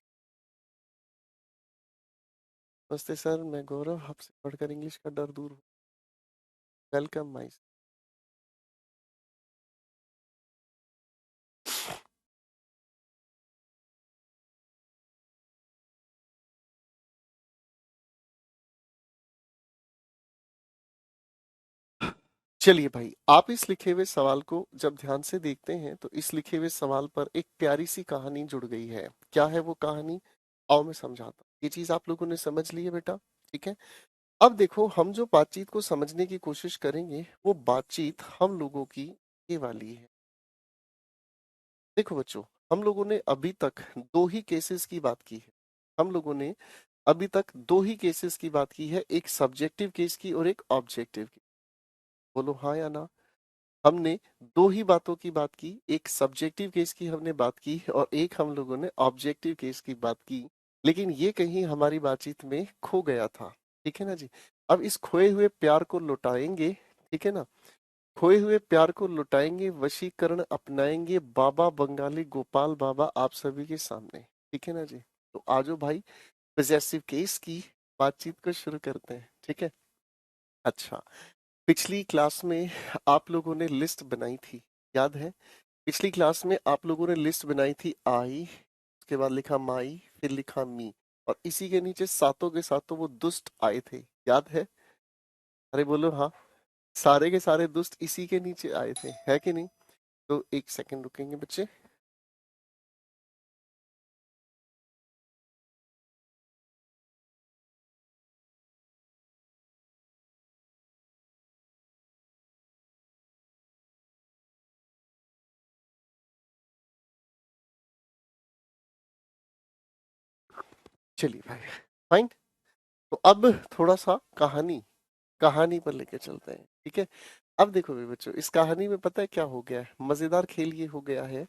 [SPEAKER 1] नमस्ते सर, मैं गौरव, आपसे पढ़कर इंग्लिश का डर दूर हो। Welcome my. चलिए भाई, आप इस लिखे हुए सवाल को जब ध्यान से देखते हैं तो इस लिखे हुए सवाल पर एक प्यारी सी कहानी जुड़ गई है। क्या है वो कहानी? आओ मैं समझाता हूँ। ये चीज आप लोगों ने समझ ली है बेटा, ठीक है। अब देखो, हम जो बातचीत को समझने की कोशिश करेंगे वो बातचीत हम लोगों की ये वाली है। देखो बच्चों, हम लोगों ने अभी तक दो ही केसेस की बात की है। हम लोगों ने अभी तक दो ही केसेस की बात की है, एक सब्जेक्टिव केस की और एक ऑब्जेक्टिव की। बोलो हाँ या ना। हमने दो ही बातों की बात की, एक सब्जेक्टिव केस की हमने बात की और एक हम लोगों ने ऑब्जेक्टिव केस की बात की। लेकिन ये कहीं हमारी बातचीत में खो गया था, ठीक है ना जी। अब इस खोए हुए प्यार को लौटाएंगे, ठीक है ना। खोए हुए प्यार को लौटाएंगे, वशीकरण अपनाएंगे, बाबा बंगाली गोपाल बाबा आप सभी के सामने, ठीक है ना जी। तो आजो भाई, पजेसिव केस की बातचीत को शुरू करते हैं, ठीक है। अच्छा, पिछली क्लास में आप लोगों ने लिस्ट बनाई थी, याद है? पिछली क्लास में आप लोगों ने लिस्ट बनाई थी आई, उसके बाद लिखा माई, फिर लिखा मी, और इसी के नीचे सातों के सातों वो दुष्ट आए थे, याद है? अरे बोलो हाँ। सारे के सारे दुष्ट इसी के नीचे आए थे, है कि नहीं? तो एक सेकंड रुकेंगे बच्चे। चलिए भाई, फाइन। तो अब थोड़ा सा कहानी कहानी पर लेके चलते हैं, ठीक है। अब देखो भाई बच्चों, इस कहानी में पता है क्या हो गया है? मजेदार खेल ये हो गया है,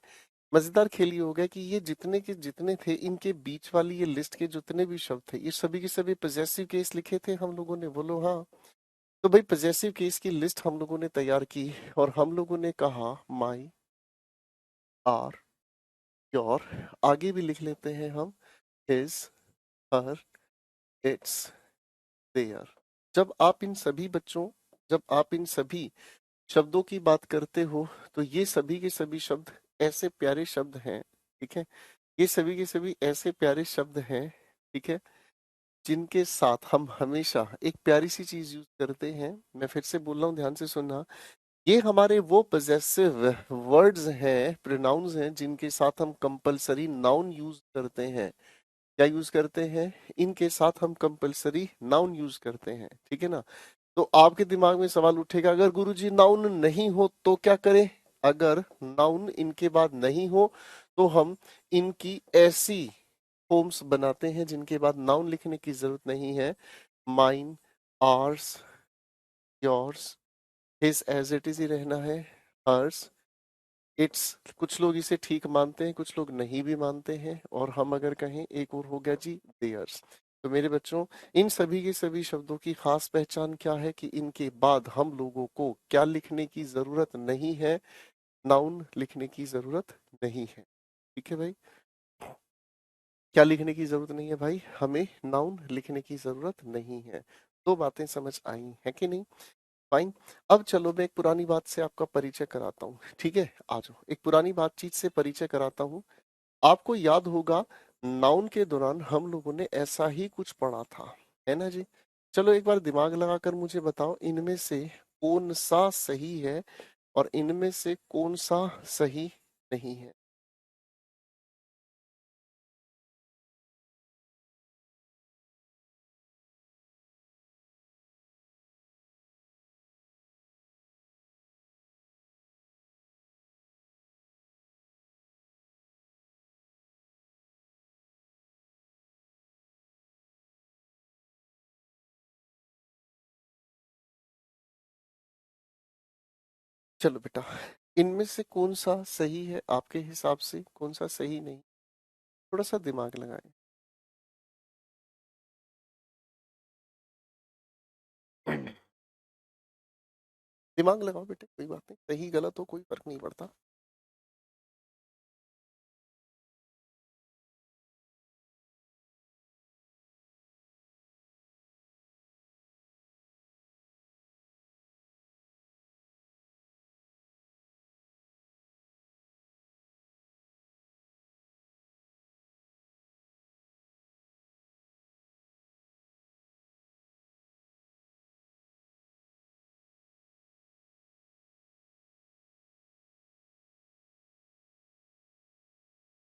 [SPEAKER 1] मजेदार खेल ये हो गया कि ये जितने के जितने थे, इनके बीच वाली ये लिस्ट के जितने भी शब्द थे, ये सभी के सभी पजेसिव केस लिखे थे हम लोगों ने, बोलो हाँ। तो भाई पजेसिव केस की लिस्ट हम लोगों ने तैयार की और हम लोगों ने कहा माई, आर, योर, आगे भी लिख लेते हैं हम, हिज, हर, इट्स, देयर। जब आप इन सभी बच्चों जब आप इन सभी शब्दों की बात करते हो तो ये सभी के सभी शब्द ऐसे प्यारे शब्द हैं, ठीक है। ये सभी के सभी ऐसे प्यारे शब्द हैं, ठीक है, जिनके साथ हम हमेशा एक प्यारी सी चीज यूज करते हैं। मैं फिर से बोल रहा हूँ, ध्यान से सुनना। ये हमारे वो पजेसिव वर्ड्स हैं, प्रोनाउंस हैं, जिनके साथ हम कंपलसरी नाउन यूज करते हैं। क्या यूज करते हैं? इनके साथ हम कंपलसरी नाउन यूज करते हैं, ठीक है ना। तो आपके दिमाग में सवाल उठेगा, अगर गुरुजी नाउन नहीं हो तो क्या करें? अगर नाउन इनके बाद नहीं हो तो हम इनकी ऐसी फॉर्म्स बनाते हैं जिनके बाद नाउन लिखने की जरूरत नहीं है। Mine, ours, yours, his as it is ही रहना है, हर्स, इट्स। कुछ लोग इसे ठीक मानते हैं, कुछ लोग नहीं भी मानते हैं, और हम अगर कहें एक और हो गया जी, देयर्स। तो मेरे बच्चों, इन सभी के सभी शब्दों की खास पहचान क्या है कि इनके बाद हम लोगों को क्या लिखने की जरूरत नहीं है? नाउन लिखने की जरूरत नहीं है, ठीक है भाई। क्या लिखने की जरूरत नहीं है भाई? हमें नाउन लिखने की जरूरत नहीं है। दो बातें समझ आई है कि नहीं? फाइन। अब चलो मैं एक पुरानी बात से आपका परिचय कराता हूँ, ठीक है। आ जाओ, एक पुरानी बातचीत से परिचय कराता हूँ। आपको याद होगा, नाउन के दौरान हम लोगों ने ऐसा ही कुछ पढ़ा था, है ना जी। चलो एक बार दिमाग लगाकर मुझे बताओ, इनमें से कौन सा सही है और इनमें से कौन सा सही नहीं है? चलो बेटा, इनमें से कौन सा सही है आपके हिसाब से, कौन सा सही नहीं? थोड़ा सा दिमाग लगाएं। दिमाग लगाओ बेटे, कोई बात नहीं, सही गलत हो कोई फर्क नहीं पड़ता।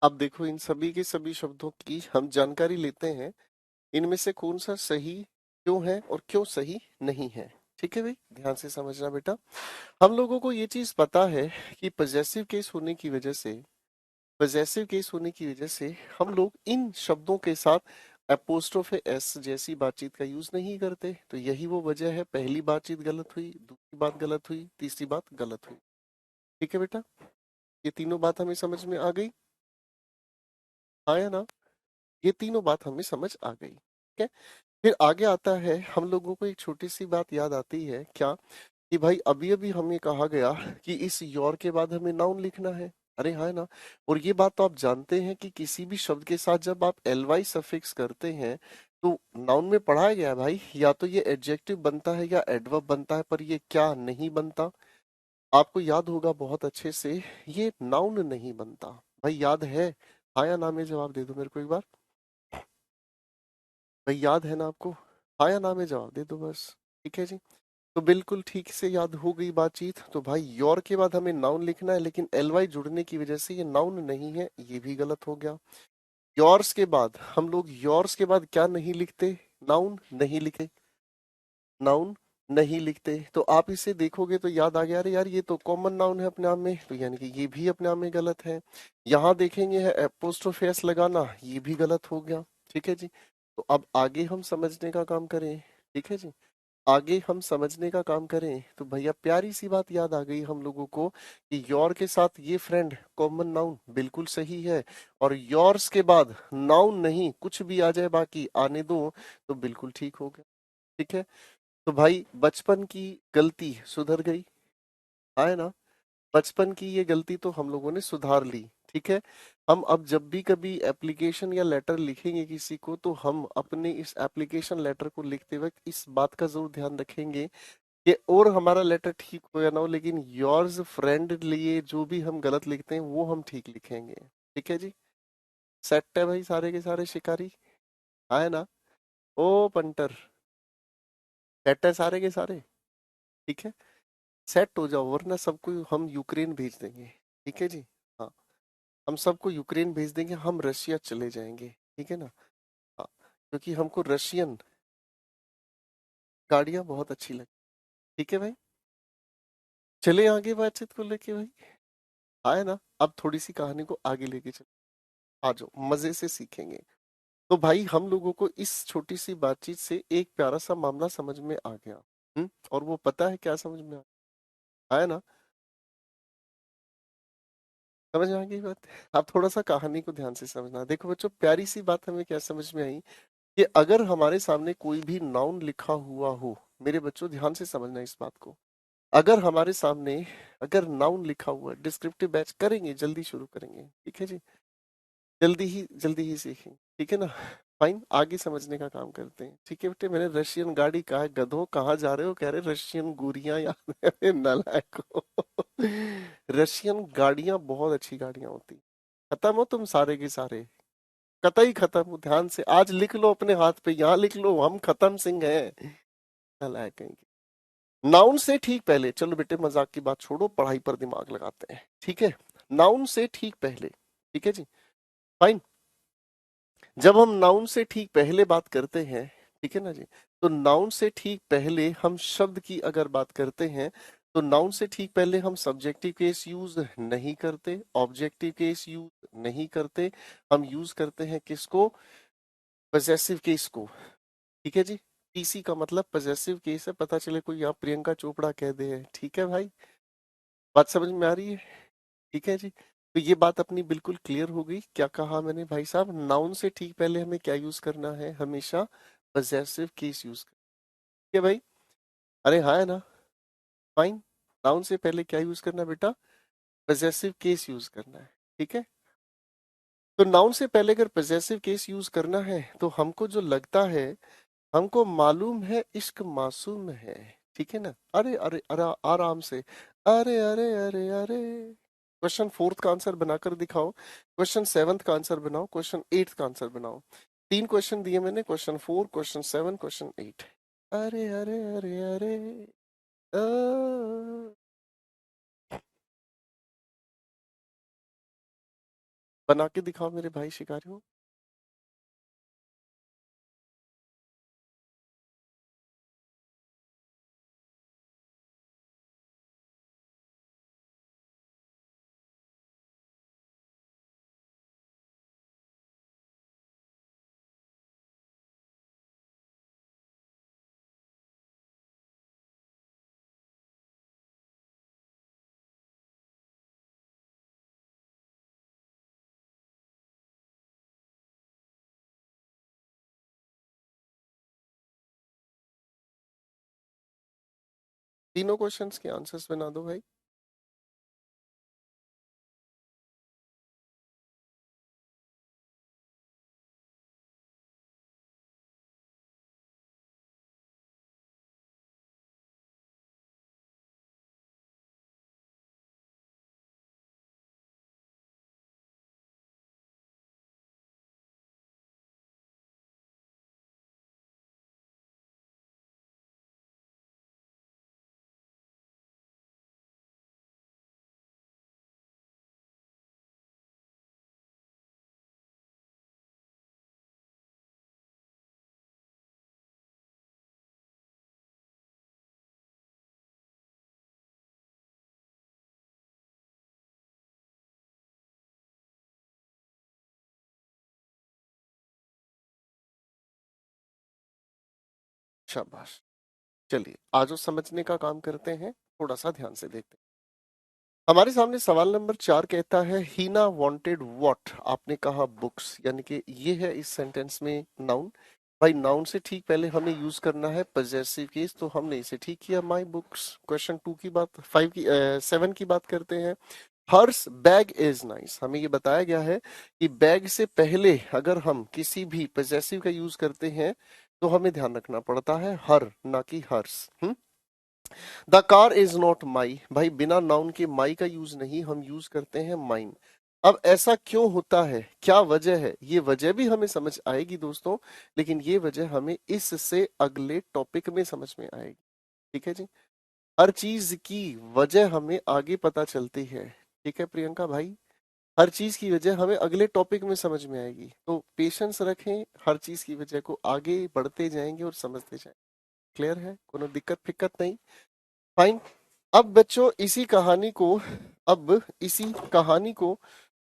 [SPEAKER 1] अब देखो इन सभी के सभी शब्दों की हम जानकारी लेते हैं, इनमें से कौन सा सही क्यों है और क्यों सही नहीं है। ठीक है भाई, ध्यान से समझना बेटा। हम लोगों को ये चीज पता है कि पजेसिव केस होने की वजह से हम लोग इन शब्दों के साथ एपोस्ट्रोफे एस जैसी बातचीत का यूज नहीं करते। तो यही वो वजह है, पहली बातचीत गलत हुई, दूसरी बात गलत हुई, तीसरी बात गलत हुई। ठीक है बेटा, ये तीनों बात हमें समझ में आ गई, हाँ या ना? ये तीनों बात हमें समझ आ गई, ठीक है। फिर आगे आता है, हम लोगों को एक छोटी सी बात याद आती है क्या, कि भाई अभी अभी हमें कहा गया कि इस योर के बाद हमें नाउन लिखना है। अरे हाँ ना। और ये बात तो आप जानते हैं कि किसी भी शब्द के साथ जब आप एल वाई सफिक्स करते हैं तो नाउन में पढ़ाया गया है भाई, या तो ये एडजेक्टिव बनता है या एडवर्ब बनता है, पर ये क्या नहीं बनता। आपको याद होगा बहुत अच्छे से, ये नाउन नहीं बनता। भाई याद है? हाँ या ना में जवाब दे दो मेरे को एक बार। भाई याद है ना आपको? हाँ या ना में जवाब दे दो बस। ठीक है जी। तो बिल्कुल ठीक से याद हो गई बातचीत। तो भाई योर के बाद हमें नाउन लिखना है, लेकिन एल वाई जुड़ने की वजह से ये नाउन नहीं है, ये भी गलत हो गया। योर्स के बाद हम लोग योर्स के बाद क्या नहीं लिखते? नाउन नहीं लिखते, नाउन नहीं लिखते। तो आप इसे देखोगे तो याद आ गया, अरे यार ये तो कॉमन नाउन है अपने आप में, तो यानी कि ये भी अपने आप में गलत है। यहाँ देखेंगे है एपोस्ट्रोफे एस लगाना, ये भी गलत हो गया। ठीक है जी। तो अब आगे हम समझने का काम करें। ठीक है जी, आगे हम समझने का काम करें तो भैया प्यारी सी बात याद आ गई हम लोगों को कि योर के साथ ये फ्रेंड कॉमन नाउन बिल्कुल सही है, और योर्स के बाद नाउन नहीं कुछ भी आ जाए बाकी आने दो तो बिल्कुल ठीक हो गया। ठीक है। तो भाई बचपन की गलती सुधर गई, है ना? बचपन की ये गलती तो हम लोगों ने सुधार ली। ठीक है। हम अब जब भी कभी एप्लीकेशन या लेटर लिखेंगे किसी को, तो हम अपने इस एप्लीकेशन लेटर को लिखते वक्त इस बात का जरूर ध्यान रखेंगे कि और हमारा लेटर ठीक हो या ना हो, लेकिन योर्स फ्रेंड लिए जो भी हम गलत लिखते हैं वो हम ठीक लिखेंगे। ठीक है जी। सेट है भाई सारे के सारे शिकारी, है ना? ओ पंटर, सेट है सारे के सारे। ठीक है, सेट हो जाओ वरना सबको हम यूक्रेन भेज देंगे। ठीक है जी। हाँ, हम सबको यूक्रेन भेज देंगे, हम रशिया चले जाएंगे। ठीक है ना? हाँ, क्योंकि हमको रशियन गाड़ियां बहुत अच्छी लगती। ठीक है भाई, चले आगे बातचीत को लेके भाई, आए ना? अब थोड़ी सी कहानी को आगे लेके चलो, आ जाओ मजे से सीखेंगे। तो भाई हम लोगों को इस छोटी सी बातचीत से एक प्यारा सा मामला समझ में आ गया। और वो पता है क्या समझ में आया ना? समझ में आ गई बात? आप थोड़ा सा कहानी को ध्यान से समझना। देखो बच्चों, प्यारी सी बात हमें क्या समझ में आई कि अगर हमारे सामने कोई भी नाउन लिखा हुआ हो, मेरे बच्चों ध्यान से समझना इस बात को। अगर हमारे सामने अगर नाउन लिखा हुआ है, डिस्क्रिप्टिव बैच करेंगे, जल्दी शुरू करेंगे। ठीक है जी, जल्दी ही सीखेंगे। ठीक है ना? फाइन, आगे समझने का काम करते हैं। ठीक है बेटे, मैंने रशियन गाड़ी कहा है, गधों कहाँ जा रहे हो? कह रहे रशियन गोरियां याद है। अरे नालायको। रशियन गाड़ियां बहुत अच्छी गाड़ियां होती। खत्म हो तुम सारे के सारे, कतई खत्म हो। ध्यान से आज लिख लो अपने हाथ पे, यहाँ लिख लो, हम खत्म सिंह हैं। नालायक कहीं के। नाउन से ठीक पहले, चलो बेटे मजाक की बात छोड़ो, पढ़ाई पर दिमाग लगाते हैं। ठीक है, नाउन से ठीक पहले। ठीक है जी, फाइन। जब हम नाउन से ठीक पहले बात करते हैं, ठीक है ना जी, तो नाउन से ठीक पहले हम शब्द की अगर बात करते हैं, तो नाउन से ठीक पहले हम सब्जेक्टिव केस यूज नहीं करते, ऑब्जेक्टिव केस यूज नहीं करते, हम यूज करते हैं किसको? पजेसिव केस को। ठीक है जी। पीसी का मतलब पजेसिव केस है, पता चले कोई यहाँ प्रियंका चोपड़ा कह दे। ठीक है भाई, बात समझ में आ रही है? ठीक है जी। तो ये बात अपनी बिल्कुल क्लियर हो गई। क्या कहा मैंने भाई साहब? नाउन से ठीक पहले हमें क्या यूज करना है? हमेशा पजेसिव केस यूज करना है भाई। अरे हाँ है ना? फाइन। नाउन से पहले क्या यूज करना है बेटा? पजेसिव केस यूज करना है। ठीक है। तो नाउन से पहले अगर पजेसिव केस यूज करना है, तो हमको जो लगता है, हमको मालूम है इश्क मासूम है। ठीक है ना? अरे अरे अरे, आराम से। अरे अरे अरे अरे। क्वेश्चन फोर्थ का आंसर बनाकर दिखाओ, क्वेश्चन सेवंथ का आंसर बनाओ, क्वेश्चन एट्थ का आंसर बनाओ। तीन क्वेश्चन दिए मैंने, question four, question seven, question eight. अरे अरे अरे अरे अ, बना के दिखाओ मेरे भाई शिकारियों। तीनों क्वेश्चंस के आंसर्स बना दो भाई। शाबाश। चलिए आज समझने का काम करते हैं, थोड़ा सा ध्यान से देखते हैं। हमारे सामने सवाल नंबर 4 कहता है हीना वांटेड व्हाट। आपने कहा बुक्स, यानी कि ये है इस सेंटेंस में नाउन। भाई नाउन से ठीक पहले हमें यूज करना है पजेसिव केस, तो हमने इसे ठीक किया माय बुक्स। क्वेश्चन 2 की बात 5 की 7 की बात करते हैं। Hers bag is nice. हमें ये बताया गया है कि बैग से पहले अगर हम किसी भी पजेसिव का यूज करते हैं तो हमें ध्यान रखना पड़ता है हर, ना कि hers. The car is not my. भाई बिना नाउन के माई का यूज नहीं, हम यूज करते हैं माइन। अब ऐसा क्यों होता है, क्या वजह है, ये वजह भी हमें समझ आएगी दोस्तों, लेकिन ये वजह हमें इससे अगले टॉपिक में समझ में आएगी। ठीक है जी। हर चीज की वजह हमें आगे पता चलती है। ठीक है प्रियंका भाई, हर चीज की वजह हमें अगले टॉपिक में समझ में आएगी, तो पेशेंस रखें, हर चीज की वजह को आगे बढ़ते जाएंगे और समझते जाएंगे। क्लियर है, कोनो दिक्कत फिक्कत नहीं। फाइन। अब बच्चों इसी कहानी को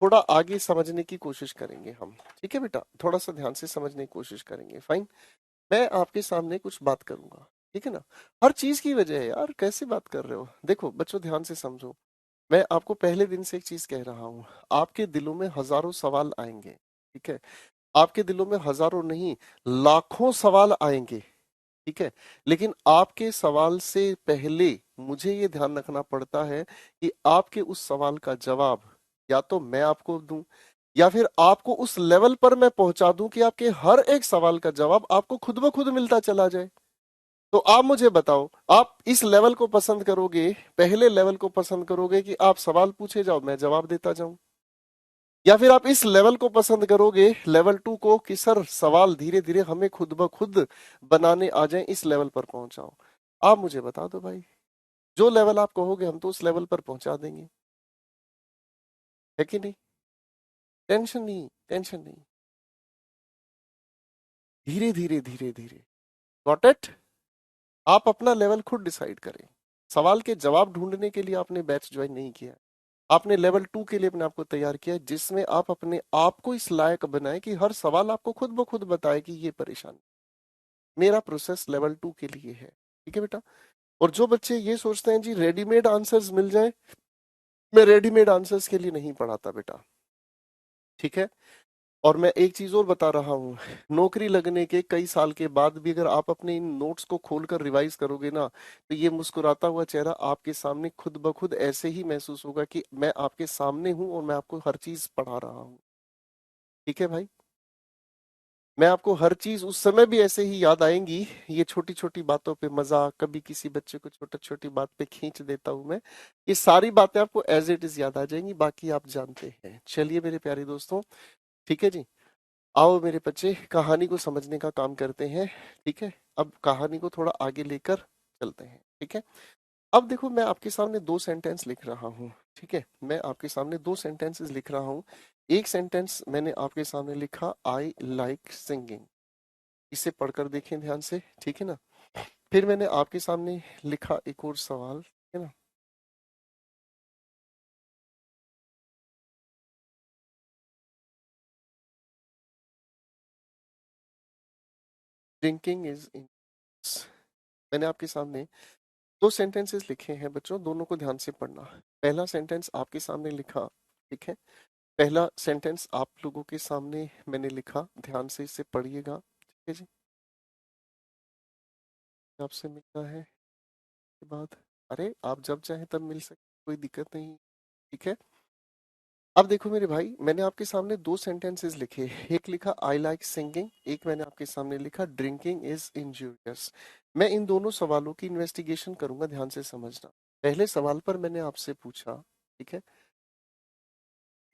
[SPEAKER 1] थोड़ा आगे समझने की कोशिश करेंगे हम। ठीक है बेटा, थोड़ा सा ध्यान से समझने की कोशिश करेंगे। फाइन। मैं आपके सामने कुछ बात करूंगा, ठीक है ना। हर चीज की वजह है यार, कैसे बात कर रहे हो। देखो बच्चों ध्यान से समझो, मैं आपको पहले दिन से एक चीज कह रहा हूँ। आपके दिलों में हजारों सवाल आएंगे, ठीक है। आपके दिलों में हजारों नहीं, लाखों सवाल आएंगे, ठीक है। लेकिन आपके सवाल से पहले मुझे ये ध्यान रखना पड़ता है कि आपके उस सवाल का जवाब या तो मैं आपको दूं, या फिर आपको उस लेवल पर मैं पहुंचा दूं कि आपके हर एक सवाल का जवाब आपको खुद ब खुद मिलता चला जाए। तो आप मुझे बताओ, आप इस लेवल को पसंद करोगे, पहले लेवल को पसंद करोगे कि आप सवाल पूछे जाओ मैं जवाब देता जाऊं, या फिर आप इस लेवल को पसंद करोगे लेवल 2 को कि सर सवाल धीरे धीरे हमें खुद ब खुद बनाने आ जाए, इस लेवल पर पहुंचाओ। आप मुझे बता दो भाई, जो लेवल आप कहोगे हम तो उस लेवल पर पहुंचा देंगे, है कि नहीं। टेंशन नहीं, टेंशन नहीं। धीरे धीरे धीरे धीरे। Got it. आप अपना लेवल खुद डिसाइड करें। सवाल के जवाब ढूंढने के लिए आपने बैच ज्वाइन नहीं किया, आपने लेवल 2 के लिए अपने आप को तैयार किया, जिसमें आप अपने आप को इस लायक बनाए कि हर सवाल आपको खुद ब खुद बताए कि ये परेशानी। मेरा प्रोसेस लेवल 2 के लिए है, ठीक है बेटा। और जो बच्चे ये सोचते हैं जी रेडीमेड आंसर्स मिल जाए, मैं रेडीमेड आंसर्स के लिए नहीं पढ़ाता बेटा, ठीक है। और मैं एक चीज और बता रहा हूँ, नौकरी लगने के कई साल के बाद भी अगर आप अपने इन नोट्स को खोलकर रिवाइज करोगे ना, तो ये मुस्कुराता हुआ चेहरा आपके सामने खुद ब खुद ऐसे ही महसूस होगा कि मैं आपके सामने हूँ और मैं आपको हर चीज पढ़ा रहा हूँ। ठीक है भाई, मैं आपको हर चीज उस समय भी ऐसे ही याद आएंगी। ये छोटी छोटी बातों पे मजाक, कभी किसी बच्चे को छोटी छोटी बात पे खींच देता हूं मैं, ये सारी बातें आपको एज इट इज याद आ जाएंगी, बाकी आप जानते हैं। चलिए मेरे प्यारे दोस्तों, ठीक है जी। आओ मेरे बच्चे, कहानी को समझने का काम करते हैं, ठीक है। अब कहानी को थोड़ा आगे लेकर चलते हैं, ठीक है। अब देखो मैं आपके सामने दो सेंटेंस लिख रहा हूँ, ठीक है, मैं आपके सामने दो सेंटेंसेस लिख रहा हूँ। एक सेंटेंस मैंने आपके सामने लिखा, आई लाइक सिंगिंग। इसे पढ़कर देखें ध्यान से, ठीक है ना। फिर मैंने आपके सामने लिखा एक और सवाल, ठीक है ना। Drinking is in. मैंने आपके सामने दो सेंटेंसेस लिखे हैं बच्चों, दोनों को ध्यान से पढ़ना। पहला सेंटेंस आपके सामने लिखा, ठीक है। पहला सेंटेंस आप लोगों के सामने मैंने लिखा, ध्यान से इसे पढ़िएगा, ठीक है जी। आपसे मिलना है के बाद, अरे आप जब चाहें तब मिल सकते, कोई दिक्कत नहीं, ठीक है। अब देखो मेरे भाई, मैंने आपके सामने दो सेंटेंसेस लिखे। एक लिखा आई लाइक सिंगिंग, एक मैंने आपके सामने लिखा ड्रिंकिंग इज इंजूरियस। मैं इन दोनों सवालों की इन्वेस्टिगेशन करूंगा, ध्यान से समझना। पहले सवाल पर मैंने आपसे पूछा, ठीक है,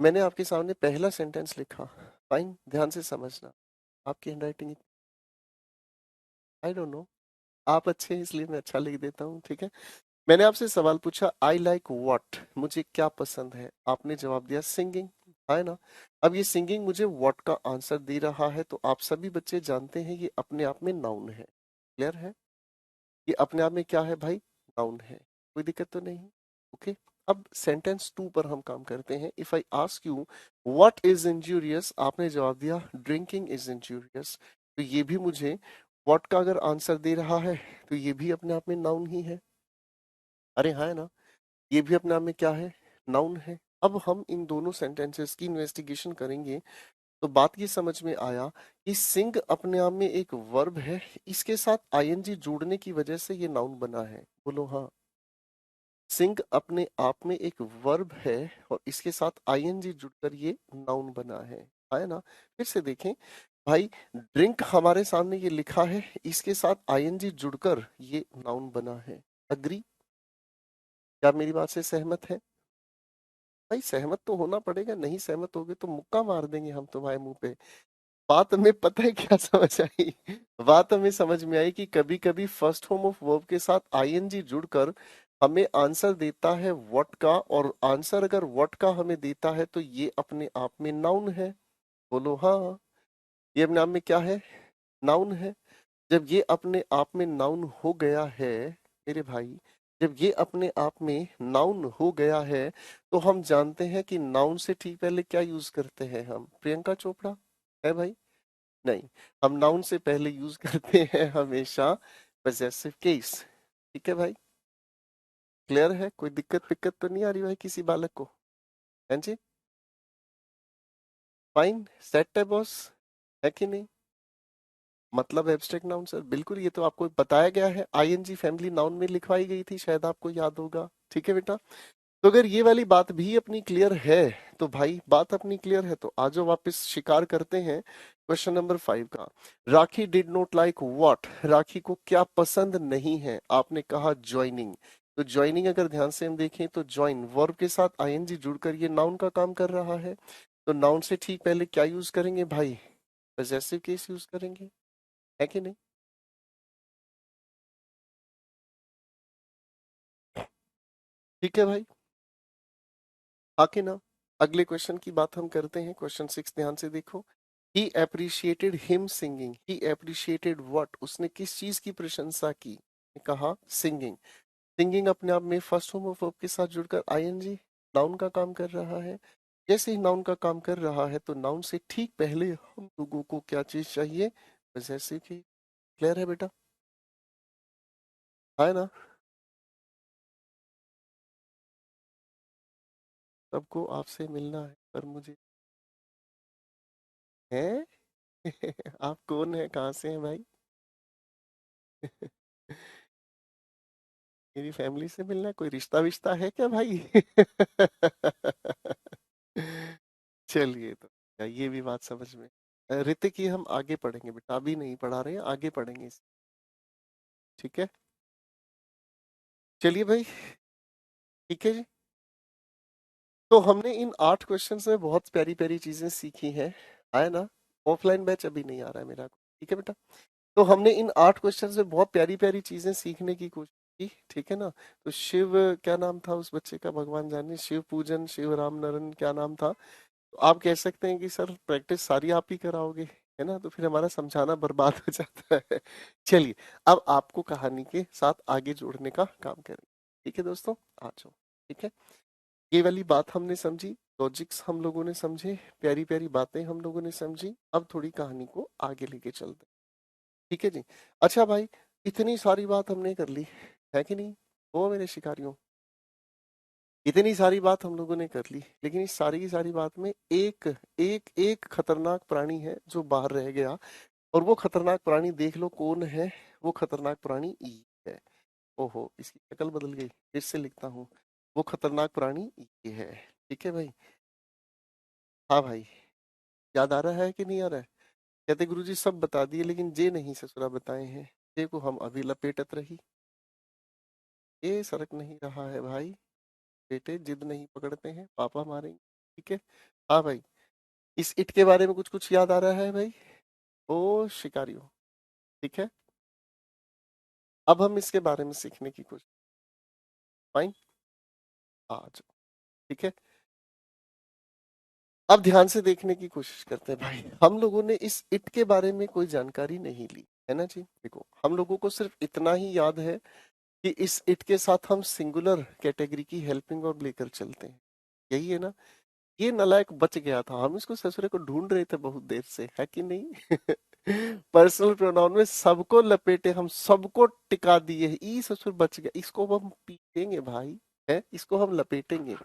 [SPEAKER 1] मैंने आपके सामने पहला सेंटेंस लिखा, फाइन, ध्यान से समझना। आपकी हैंडराइटिंग, आई डोंट नो, आप अच्छे हैं इसलिए मैं अच्छा लिख देता हूँ, ठीक है। मैंने आपसे सवाल पूछा, आई लाइक व्हाट, मुझे क्या पसंद है। आपने जवाब दिया सिंगिंग, है ना। अब ये सिंगिंग मुझे व्हाट का आंसर दे रहा है, तो आप सभी बच्चे जानते हैं ये अपने आप में नाउन है। क्लियर है, ये अपने आप में क्या है भाई, नाउन है। कोई दिक्कत तो नहीं, ओके। अब सेंटेंस टू पर हम काम करते हैं। If I ask you what is injurious, आपने जवाब दिया ड्रिंकिंग इज इंजूरियस, तो ये भी मुझे व्हाट का अगर आंसर दे रहा है तो ये भी अपने आप में नाउन ही है। अरे हाँ, है ना, ये भी अपने आप में क्या है, नाउन है। अब हम इन दोनों सेंटेंसेस की इन्वेस्टिगेशन करेंगे, तो बात ये समझ में आया कि सिंग अपने आप में एक वर्ब है, इसके साथ आईएनजी जोड़ने की वजह से ये नाउन बना है। बोलो हाँ, सिंग अपने आप में एक वर्ब है और इसके साथ आईएनजी जुड़कर ये नाउन बना है ना। फिर से देखें भाई, ड्रिंक हमारे सामने ये लिखा है, इसके साथ आईएनजी जुड़कर ये नाउन बना है। अग्री, क्या आप मेरी बात से सहमत है। भाई सहमत तो होना पड़ेगा, नहीं सहमत होगे तो मुक्का मार देंगे हम तुम्हारे मुंह पे। बात हमें पता है क्या समझ आई, बात हमें समझ में आई कि कभी कभी फर्स्ट फॉर्म ऑफ वर्ब के साथ आईएनजी जुड़कर हमें आंसर देता है व्हाट का, और आंसर अगर व्हाट का हमें देता है तो ये अपने आप में नाउन है। बोलो हाँ, ये अपने आप में क्या है, नाउन है। जब ये अपने आप में नाउन हो गया है मेरे भाई, जब ये अपने आप में नाउन हो गया है, तो हम जानते हैं कि नाउन से ठीक पहले क्या यूज करते हैं हम, प्रियंका चोपड़ा, है भाई, नहीं, हम नाउन से पहले यूज करते हैं हमेशा पजेसिव केस। ठीक है भाई, क्लियर है, कोई दिक्कत पिक्कत तो नहीं आ रही भाई किसी बालक को, है जी। फाइन, सेट है बॉस, है कि नहीं। मतलब एब्स्ट्रैक्ट नाउन सर, बिल्कुल, ये तो आपको बताया गया है, आईएनजी फैमिली नाउन में लिखवाई गई थी, शायद आपको याद होगा। ठीक है बेटा, तो अगर ये वाली बात भी अपनी क्लियर है, तो भाई बात अपनी क्लियर है तो आज वापस शिकार करते हैं क्वेश्चन नंबर 5 का। राखी डिड नॉट लाइक व्हाट, राखी को क्या पसंद नहीं है। आपने कहा ज्वाइनिंग, तो ज्वाइनिंग अगर ध्यान से हम देखें तो ज्वाइन वर्ब के साथ आईएनजी जुड़कर ये नाउन का काम कर रहा है, तो नाउन से ठीक पहले क्या यूज करेंगे भाई, पजेसिव केस यूज करेंगे, है कि नहीं। ठीक है भाई, आके ना, अगले क्वेश्चन की बात हम करते हैं। क्वेश्चन 6 ध्यान से देखो। He appreciated him singing, he appreciated what, उसने किस चीज की प्रशंसा की, कहा सिंगिंग। सिंगिंग अपने आप में फर्स्ट फॉर्म ऑफ वर्ब के साथ जुड़कर आईएनजी नाउन का काम कर रहा है। जैसे ही नाउन का काम कर रहा है तो नाउन से ठीक पहले हम लोगों को क्या चीज चाहिए, पजेसिव की। क्लियर है बेटा, है ना। सबको आपसे मिलना है पर मुझे, है आप कौन है, कहाँ से हैं भाई मेरी फैमिली से मिलना है, कोई रिश्ता विश्ता है क्या भाई चलिए, तो ये भी बात समझ में। ऋतिक, ये हम आगे पढ़ेंगे बेटा, अभी नहीं पढ़ा रहे हैं, आगे पढ़ेंगे ठीक है। चलिए भाई, ठीक है जी। तो हमने इन 8 क्वेश्चंस में बहुत प्यारी प्यारी चीजें सीखी हैं, आया ना। ऑफलाइन बैच अभी नहीं आ रहा है मेरा, ठीक है बेटा। तो हमने इन 8 क्वेश्चंस में बहुत प्यारी प्यारी चीजें सीखने की कोशिश ठीक है ना। तो शिव, क्या नाम था उस बच्चे का, भगवान जाने, शिव पूजन, शिव राम नरन, क्या नाम था। तो आप कह सकते हैं कि सर प्रैक्टिस सारी आप ही कराओगे, है ना, तो फिर हमारा समझाना बर्बाद हो जाता है। चलिए, अब आपको कहानी के साथ आगे जोड़ने का काम करें। ठीक है दोस्तों, आ जाओ। ठीक है, ये वाली बात हमने समझी, लॉजिक्स हम लोगों ने समझे, प्यारी प्यारी बातें हम लोगों ने समझी। अब थोड़ी कहानी को आगे लेके चलते हैं। ठीक है जी। अच्छा भाई, इतनी सारी बात हमने कर ली, है कि नहीं, वो मेरे शिकारियों, इतनी सारी बात हम लोगों ने कर ली, लेकिन इस सारी की सारी बात में एक एक एक खतरनाक प्राणी है जो बाहर रह गया। और वो खतरनाक प्राणी देख लो कौन है। वो खतरनाक प्राणी ई है। ओहो, इसकी शक्ल बदल गई, फिर से लिखता हूँ। वो खतरनाक प्राणी ये है। ठीक है भाई। हाँ भाई, याद आ रहा है कि नहीं आ रहा है। कहते गुरुजी सब बता दिए, लेकिन जे नहीं ससुरा बताए हैं, जे को हम अभी लपेटत रही। ये सरक नहीं रहा है भाई। बेटे जिद नहीं पकड़ते हैं, पापा मारेंगे। ठीक है। हाँ भाई, इस इट के बारे में कुछ कुछ याद आ रहा है भाई। ओ शिकारियों, ठीक है। अब हम इसके बारे में सीखने की कोशिश। फाइन, आज, ठीक है। अब ध्यान से देखने की कोशिश करते हैं भाई। हम लोगों ने इस इट के बारे में कोई जानकारी नहीं ली, है ना जी। देखो, हम लोगों को सिर्फ इतना ही याद है कि इस इट के साथ हम सिंगुलर कैटेगरी की हेल्पिंग वर्ब लेकर चलते हैं, यही है ना। ये नालायक बच गया था, हम इसको ससुरे को ढूंढ रहे थे बहुत देर से, है कि नहीं। पर्सनल प्रोनाउन में सबको लपेटे, हम सबको टिका दिए, ई ससुर बच गया, इसको अब हम पीटेंगे भाई, है, इसको हम लपेटेंगे।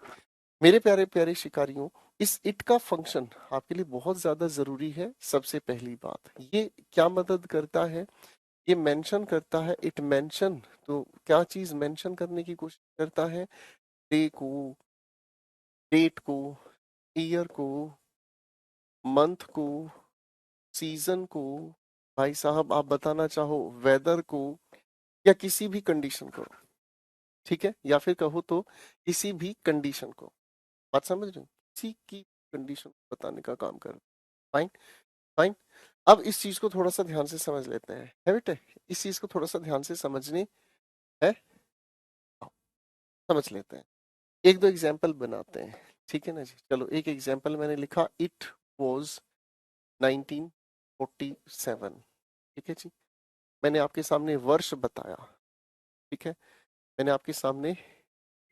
[SPEAKER 1] मेरे प्यारे प्यारे शिकारियों, इस इट का फंक्शन आपके लिए बहुत ज्यादा जरूरी है। सबसे पहली बात, ये क्या मदद करता है, ये मेंशन करता है, इट मेंशन। तो क्या चीज मेंशन करने की कोशिश करता है, डे को, डेट को, ईयर को, मंथ को, सीजन को, भाई साहब आप बताना चाहो वेदर को, या किसी भी कंडीशन को। ठीक है, या फिर कहो तो किसी भी कंडीशन को। बात समझ रहे हो, किसी की कंडीशन को बताने का काम कर। Fine, fine. अब इस चीज को थोड़ा सा ध्यान से समझ लेते हैं, है बेटे, इस चीज को थोड़ा सा ध्यान से समझने है, आओ, समझ लेते हैं। एक दो एग्जाम्पल बनाते हैं, ठीक है ना जी। चलो, एक एग्जाम्पल मैंने लिखा, इट वॉज 1947। ठीक है जी। मैंने आपके सामने वर्ष बताया, ठीक है। मैंने आपके सामने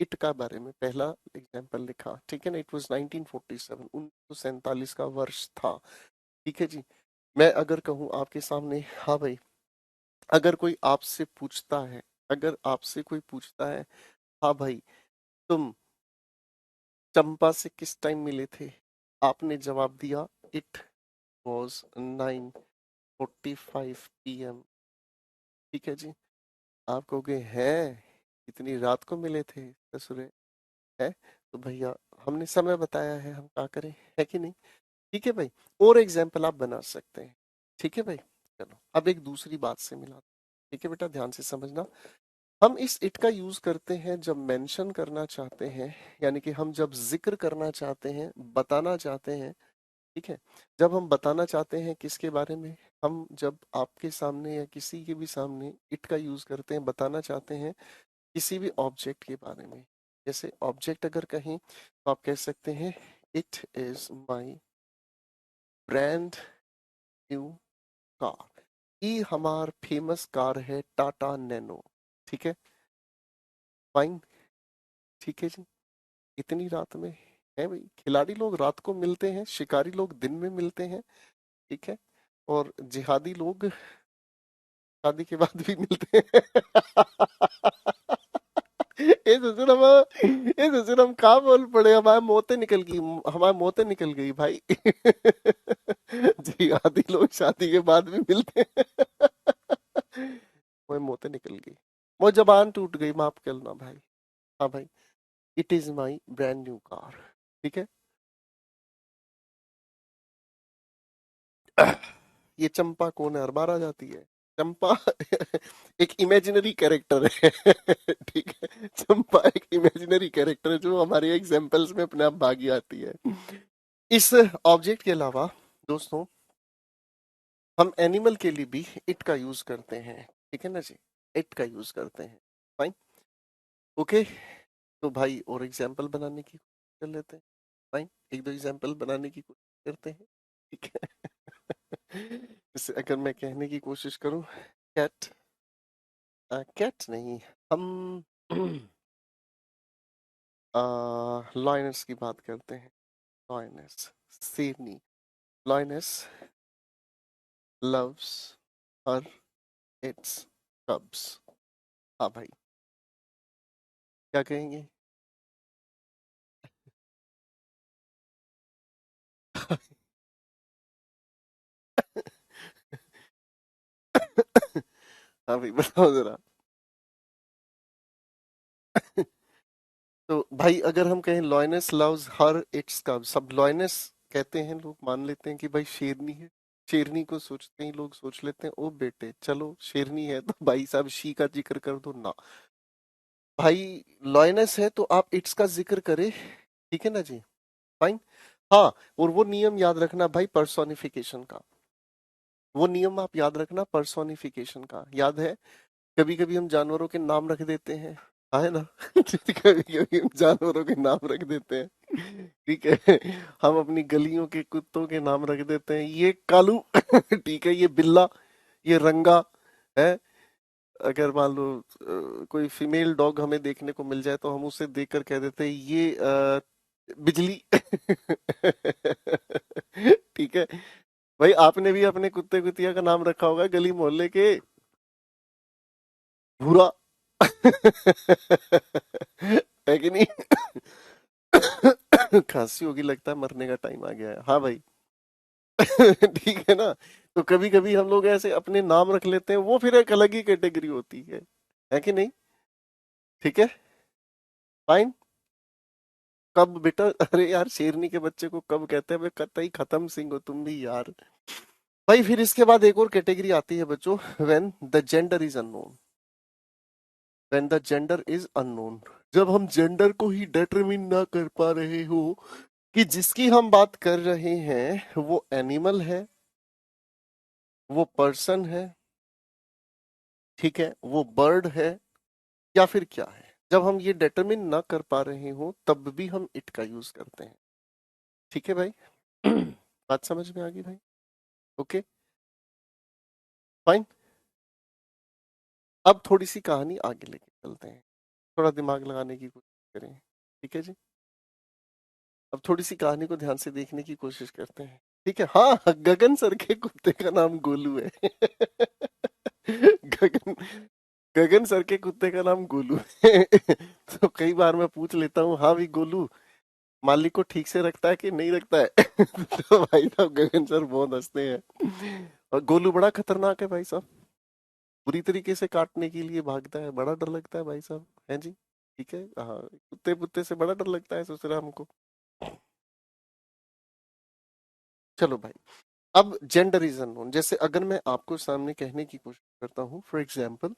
[SPEAKER 1] इट का बारे में पहला एग्जाम्पल लिखा, ठीक है ना। इट वाज 1947, 1947 का वर्ष था। ठीक है जी। मैं अगर कहूँ आपके सामने, हाँ भाई, अगर कोई आपसे पूछता है, अगर आपसे कोई पूछता है, हाँ भाई, तुम चंपा से किस टाइम मिले थे, आपने जवाब दिया इट वॉज 9:45 PM। ठीक है जी। आप कहोगे हैं, इतनी रात को मिले थे ससुरे, है, तो भैया हमने समय बताया है, हम क्या करें, है कि नहीं। ठीक है भाई, और एग्जाम्पल आप बना सकते हैं। ठीक है भाई। चलो, अब एक दूसरी बात से मिला। ठीक है बेटा, ध्यान से समझना। हम इस इट का यूज करते हैं जब मेंशन करना चाहते हैं, यानी कि हम जब जिक्र करना चाहते हैं, बताना चाहते हैं। ठीक है, जब हम बताना चाहते हैं किसके बारे में, हम जब आपके सामने या किसी के भी सामने इट का यूज करते हैं, बताना चाहते हैं किसी भी ऑब्जेक्ट के बारे में। जैसे ऑब्जेक्ट अगर कहें तो आप कह सकते हैं, it is my brand new car. ये हमार फेमस कार है, टाटा नैनो। ठीक है, फाइन। ठीक है जी। इतनी रात में, है भाई, खिलाड़ी लोग रात को मिलते हैं, शिकारी लोग दिन में मिलते हैं। ठीक है, और जिहादी लोग शादी के बाद भी मिलते हैं। ये ससुर हम कहाँ बोल पड़े, हमारे मौतें निकल गई, हमारी मौतें निकल गई भाई। जिहादी लोग शादी के बाद भी मिलते हैं। वो मौतें निकल गई, वो जबान टूट गई, माफ करना भाई। हाँ भाई, it is my brand new car. ठीक है। ये चंपा कौन है, हर बार आ जाती है। चंपा एक इमेजिनरी कैरेक्टर है। ठीक है, चंपा एक इमेजिनरी कैरेक्टर है जो हमारे एग्जाम्पल्स में अपने आप भागी आती है। इस ऑब्जेक्ट के अलावा दोस्तों, हम एनिमल के लिए भी इट का यूज करते हैं। ठीक है ना जी, इट का यूज करते हैं। Fine, okay. तो भाई और एग्जाम्पल बनाने की कोशिश कर लेते हैं। फाइन, एक दो एग्जाम्पल बनाने की कोशिश करते हैं, ठीक है। जैसे अगर मैं कहने की कोशिश करूं, कैट, कैट नहीं, हम लॉयनस की बात करते हैं। लॉयनस, शेरनी। Lioness loves her it's cubs। हाँ भाई, क्या कहेंगे? हाँ भाई, बताओ जरा। तो भाई अगर हम कहें लॉयनेस लव्स हर इट्स कब, सब लॉयनेस कहते हैं, लोग मान लेते हैं कि भाई शेरनी है। शेरनी को सोचते ही लोग सोच लेते हैं ओ बेटे चलो शेरनी है तो भाई साहब शी का जिक्र कर दो ना। भाई लॉयनेस है तो आप इट्स का जिक्र करें, ठीक है ना जी। फाइन। हाँ, और वो नियम याद रखना भाई पर्सोनिफिकेशन का। वो नियम आप याद रखना पर्सोनिफिकेशन का, याद है? कभी कभी हम जानवरों के नाम रख देते हैं, हाँ है ना। कभी कभी हम जानवरों के नाम रख देते हैं, ठीक है। हम अपनी गलियों के कुत्तों के नाम रख देते हैं, ये कालू, ठीक है, ये बिल्ला, ये रंगा है। अगर मान लो कोई फीमेल डॉग हमें देखने को मिल जाए तो हम उसे देखकर कह देते हैं ये बिजली। ठीक है। भाई आपने भी अपने कुत्ते कुतिया का नाम रखा होगा गली मोहल्ले के, भूरा। है कि नहीं? खांसी होगी, लगता है मरने का टाइम आ गया है, हाँ भाई। ठीक है ना। तो कभी कभी हम लोग ऐसे अपने नाम रख लेते हैं, वो फिर एक अलग ही कैटेगरी होती है कि नहीं? ठीक है, फाइन। कब बेटा, अरे यार शेरनी के बच्चे को कब कहते हैं? भाई कतई खत्म सिंह हो तुम भी यार। भाई फिर इसके बाद एक और कैटेगरी आती है बच्चों, when the gender is unknown. When the gender is unknown, जब हम जेंडर को ही डिटरमिन ना कर पा रहे हो कि जिसकी हम बात कर रहे हैं वो एनिमल है, वो पर्सन है, ठीक है, वो बर्ड है, या फिर क्या है। जब हम ये डिटरमिन ना कर पा रहे हो तब भी हम इट का यूज करते हैं, ठीक है भाई। बात समझ में आ गई भाई? Okay, fine. अब थोड़ी सी कहानी आगे लेके चलते हैं, थोड़ा दिमाग लगाने की कोशिश करें, ठीक है जी। अब थोड़ी सी कहानी को ध्यान से देखने की कोशिश करते हैं, ठीक है। हाँ, गगन सर के कुत्ते का नाम गोलू है। गगन गगन सर के कुत्ते का नाम गोलू है। तो कई बार मैं पूछ लेता हूँ, हाँ भी गोलू मालिक को ठीक से रखता है कि नहीं रखता है? तो भाई साहब गगन सर बहुत हंसते हैं। और गोलू बड़ा खतरनाक है भाई साहब, बुरी तरीके से काटने के लिए भागता है, बड़ा डर लगता है भाई साहब, है जी। ठीक है, हाँ, कुत्ते पुत्ते से बड़ा डर लगता है ससुरा हमको। चलो भाई, अब जेंडर इज अननोन, जैसे अगर मैं आपको सामने कहने की कोशिश करता हूँ, for example,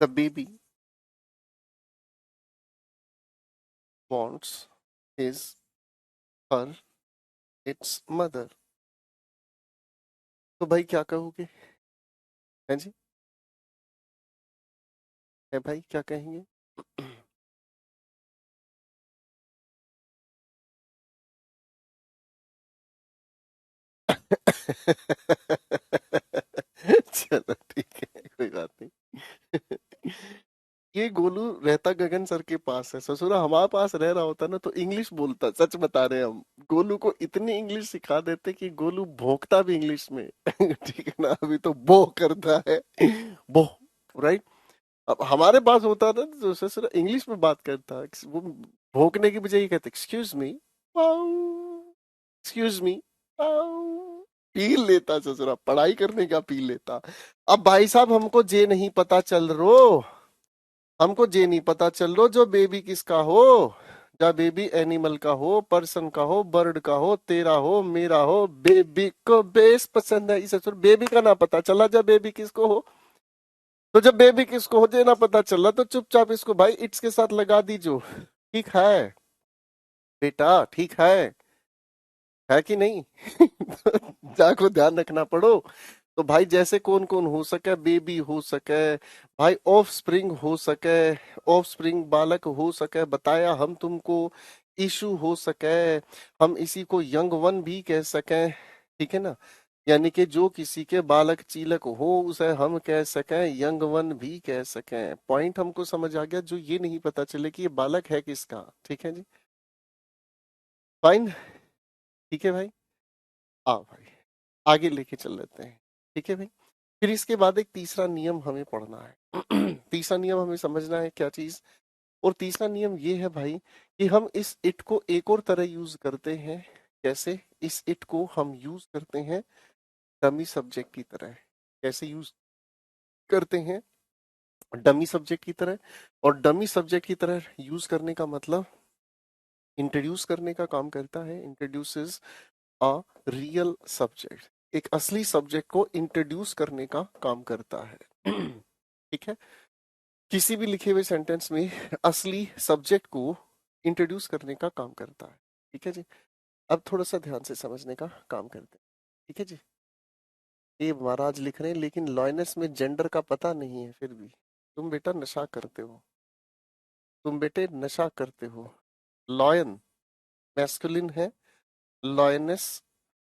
[SPEAKER 1] the baby wants his her its mother। तो भाई क्या कहोगे? हैं जी, है भाई क्या कहेंगे? चलो ठीक है, कोई बात नहीं। ये गोलू रहता गगन सर के पास है, ससुरा हमारे पास रह रहा होता ना तो इंग्लिश बोलता, सच बता रहे हैं हम। गोलू को इतनी इंग्लिश सिखा देते कि गोलू भोंकता भी इंग्लिश में। ठीक है ना, अभी तो बो करता है, बो, राइट। अब हमारे पास होता ना तो ससुरा इंग्लिश में बात करता, वो भोंकने की बजाय ये कहते excuse me, excuse me, P लेता ससुरा, पढ़ाई करने का पी लेता। अब भाई साहब हमको जे नहीं पता चल रो, हमको जे नहीं पता चल रो जो बेबी किसका हो, जा बेबी एनिमल का हो, पर्सन का हो, बर्ड का हो, तेरा हो, मेरा हो, बेबी को बेस पसंद है इस ससुर, बेबी का ना पता चला जब बेबी किसको हो। तो जब बेबी किसको हो जे ना पता चला तो चुपचाप इसको भाई इट्स के साथ लगा दीजो, ठीक है बेटा, ठीक है कि नहीं? जाको ध्यान रखना पड़ो। तो भाई जैसे कौन कौन हो सके, बेबी हो सके, भाई ऑफ स्प्रिंग हो सके, ऑफ स्प्रिंग बालक हो सके, बताया हम तुमको, इशू हो सके, हम इसी को यंग वन भी कह सकें, ठीक है ना। यानी कि जो किसी के बालक चीलक हो उसे हम कह सकें, यंग वन भी कह सकें। पॉइंट हमको समझ आ गया, जो ये नहीं पता चले कि ये बालक है किसका। ठीक है जी, फाइन, ठीक है भाई। आओ भाई आगे लेके चल लेते हैं, ठीक है भाई। फिर इसके बाद एक तीसरा नियम हमें पढ़ना है। तीसरा नियम हमें समझना है क्या चीज, और तीसरा नियम ये है भाई कि हम इस इट को एक और तरह यूज करते हैं। कैसे? इस इट को हम यूज करते हैं डमी सब्जेक्ट की तरह। कैसे यूज करते हैं? डमी सब्जेक्ट की तरह। और डमी सब्जेक्ट की तरह यूज करने का मतलब इंट्रोड्यूस करने का काम करता है। इंट्रोड्यूसेस अ रियल सब्जेक्ट, एक असली सब्जेक्ट को इंट्रोड्यूस करने का काम करता है। ठीक है, किसी भी लिखे हुए सेंटेंस में असली सब्जेक्ट को इंट्रोड्यूस करने का काम करता है। ठीक है जी, अब थोड़ा सा ध्यान से समझने का काम करते हैं। ठीक है जी, ये महाराज लिख रहे हैं लेकिन लॉयनेस में जेंडर का पता नहीं है। फिर भी तुम बेटा नशा करते हो, तुम बेटे नशा करते हो। लॉयन मैस्कुलिन है, लॉयनेस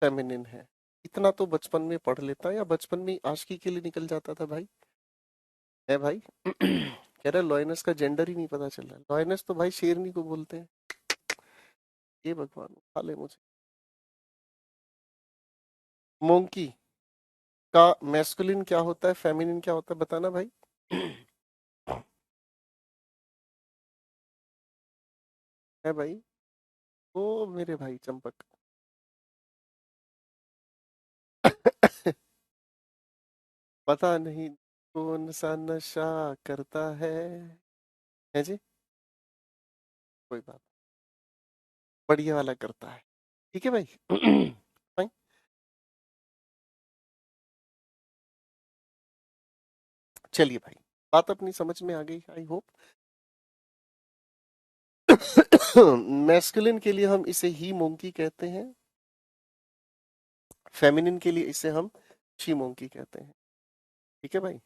[SPEAKER 1] फेमिनिन है। इतना तो बचपन में पढ़ लेता, या बचपन में आशिकी के लिए निकल जाता था भाई, है भाई। कह रहे लॉयनेस का जेंडर ही नहीं पता चल रहा। लॉयनेस तो भाई शेरनी को बोलते हैं। ये भगवान खा ले मुझे। मोंकी का मैस्कुलिन क्या होता है, फेमिनिन क्या होता है, बताना भाई। है भाई, ओ मेरे भाई चंपक। पता नहीं कौन सा नशा करता है जी, कोई बात, बढ़िया वाला करता है। ठीक है भाई। फाइन, चलिए भाई, बात अपनी समझ में आ गई आई होप। मैस्कुलिन के लिए हम इसे ही मोंकी कहते हैं, फेमिनिन के लिए इसे हम शी मोंकी कहते हैं। ठीक है भाई।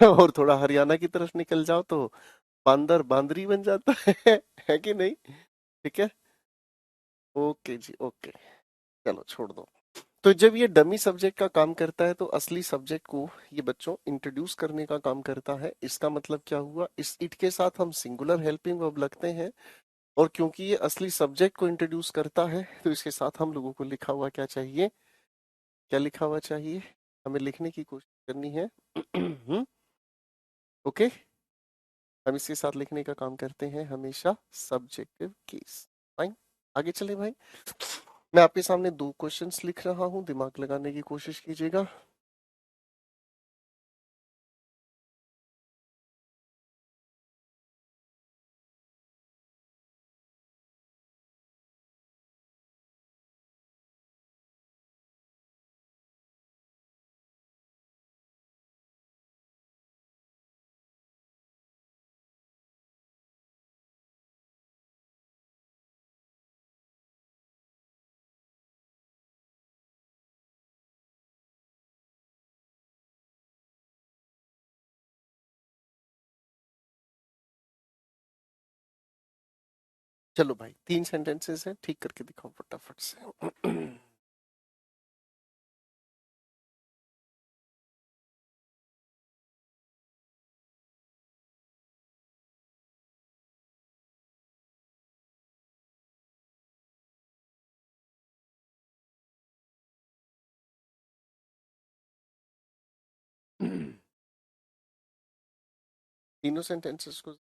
[SPEAKER 1] और थोड़ा हरियाणा की तरफ निकल जाओ तो बांदर बांदरी बन जाता है कि नहीं? ठीक है, ओके जी ओके, चलो छोड़ दो। तो जब ये डमी सब्जेक्ट का काम करता है तो असली सब्जेक्ट को ये बच्चों इंट्रोड्यूस करने का काम करता है। इसका मतलब क्या हुआ, इस इट के साथ हम सिंगुलर हेल्पिंग वर्ब लगते हैं, और क्योंकि ये असली सब्जेक्ट को इंट्रोड्यूस करता है तो इसके साथ हम लोगों को लिखा हुआ क्या चाहिए, क्या लिखा हुआ चाहिए, हमें लिखने की कोशिश करनी है। ओके, हम इसके साथ लिखने का काम करते हैं हमेशा सब्जेक्टिव केस। फाइन, आगे चले भाई। मैं आपके सामने दो क्वेश्चंस लिख रहा हूँ, दिमाग लगाने की कोशिश कीजिएगा। चलो भाई, तीन सेंटेंसेस हैं, ठीक करके दिखाओ फटाफट से। तीनों सेंटेंसेस को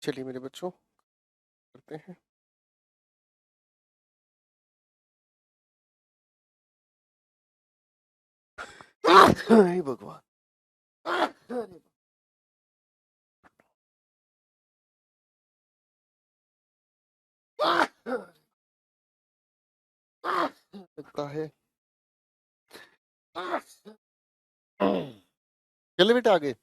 [SPEAKER 1] चलिए मेरे बच्चों करते हैं। हे भगवान। अरे लगता है। चले बेटा आगे।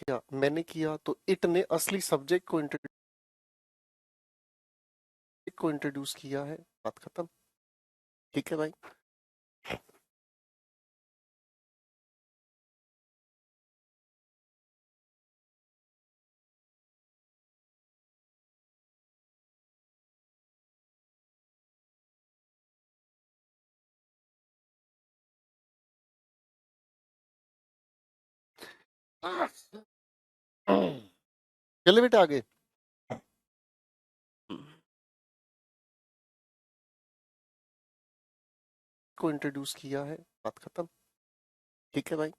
[SPEAKER 1] किया मैंने किया तो इट ने असली सब्जेक्ट को इंट्रोड्यूस किया है। बात खत्म। ठीक है भाई। चले बेटा आगे। को इंट्रोड्यूस किया है। बात खत्म। ठीक है भाई।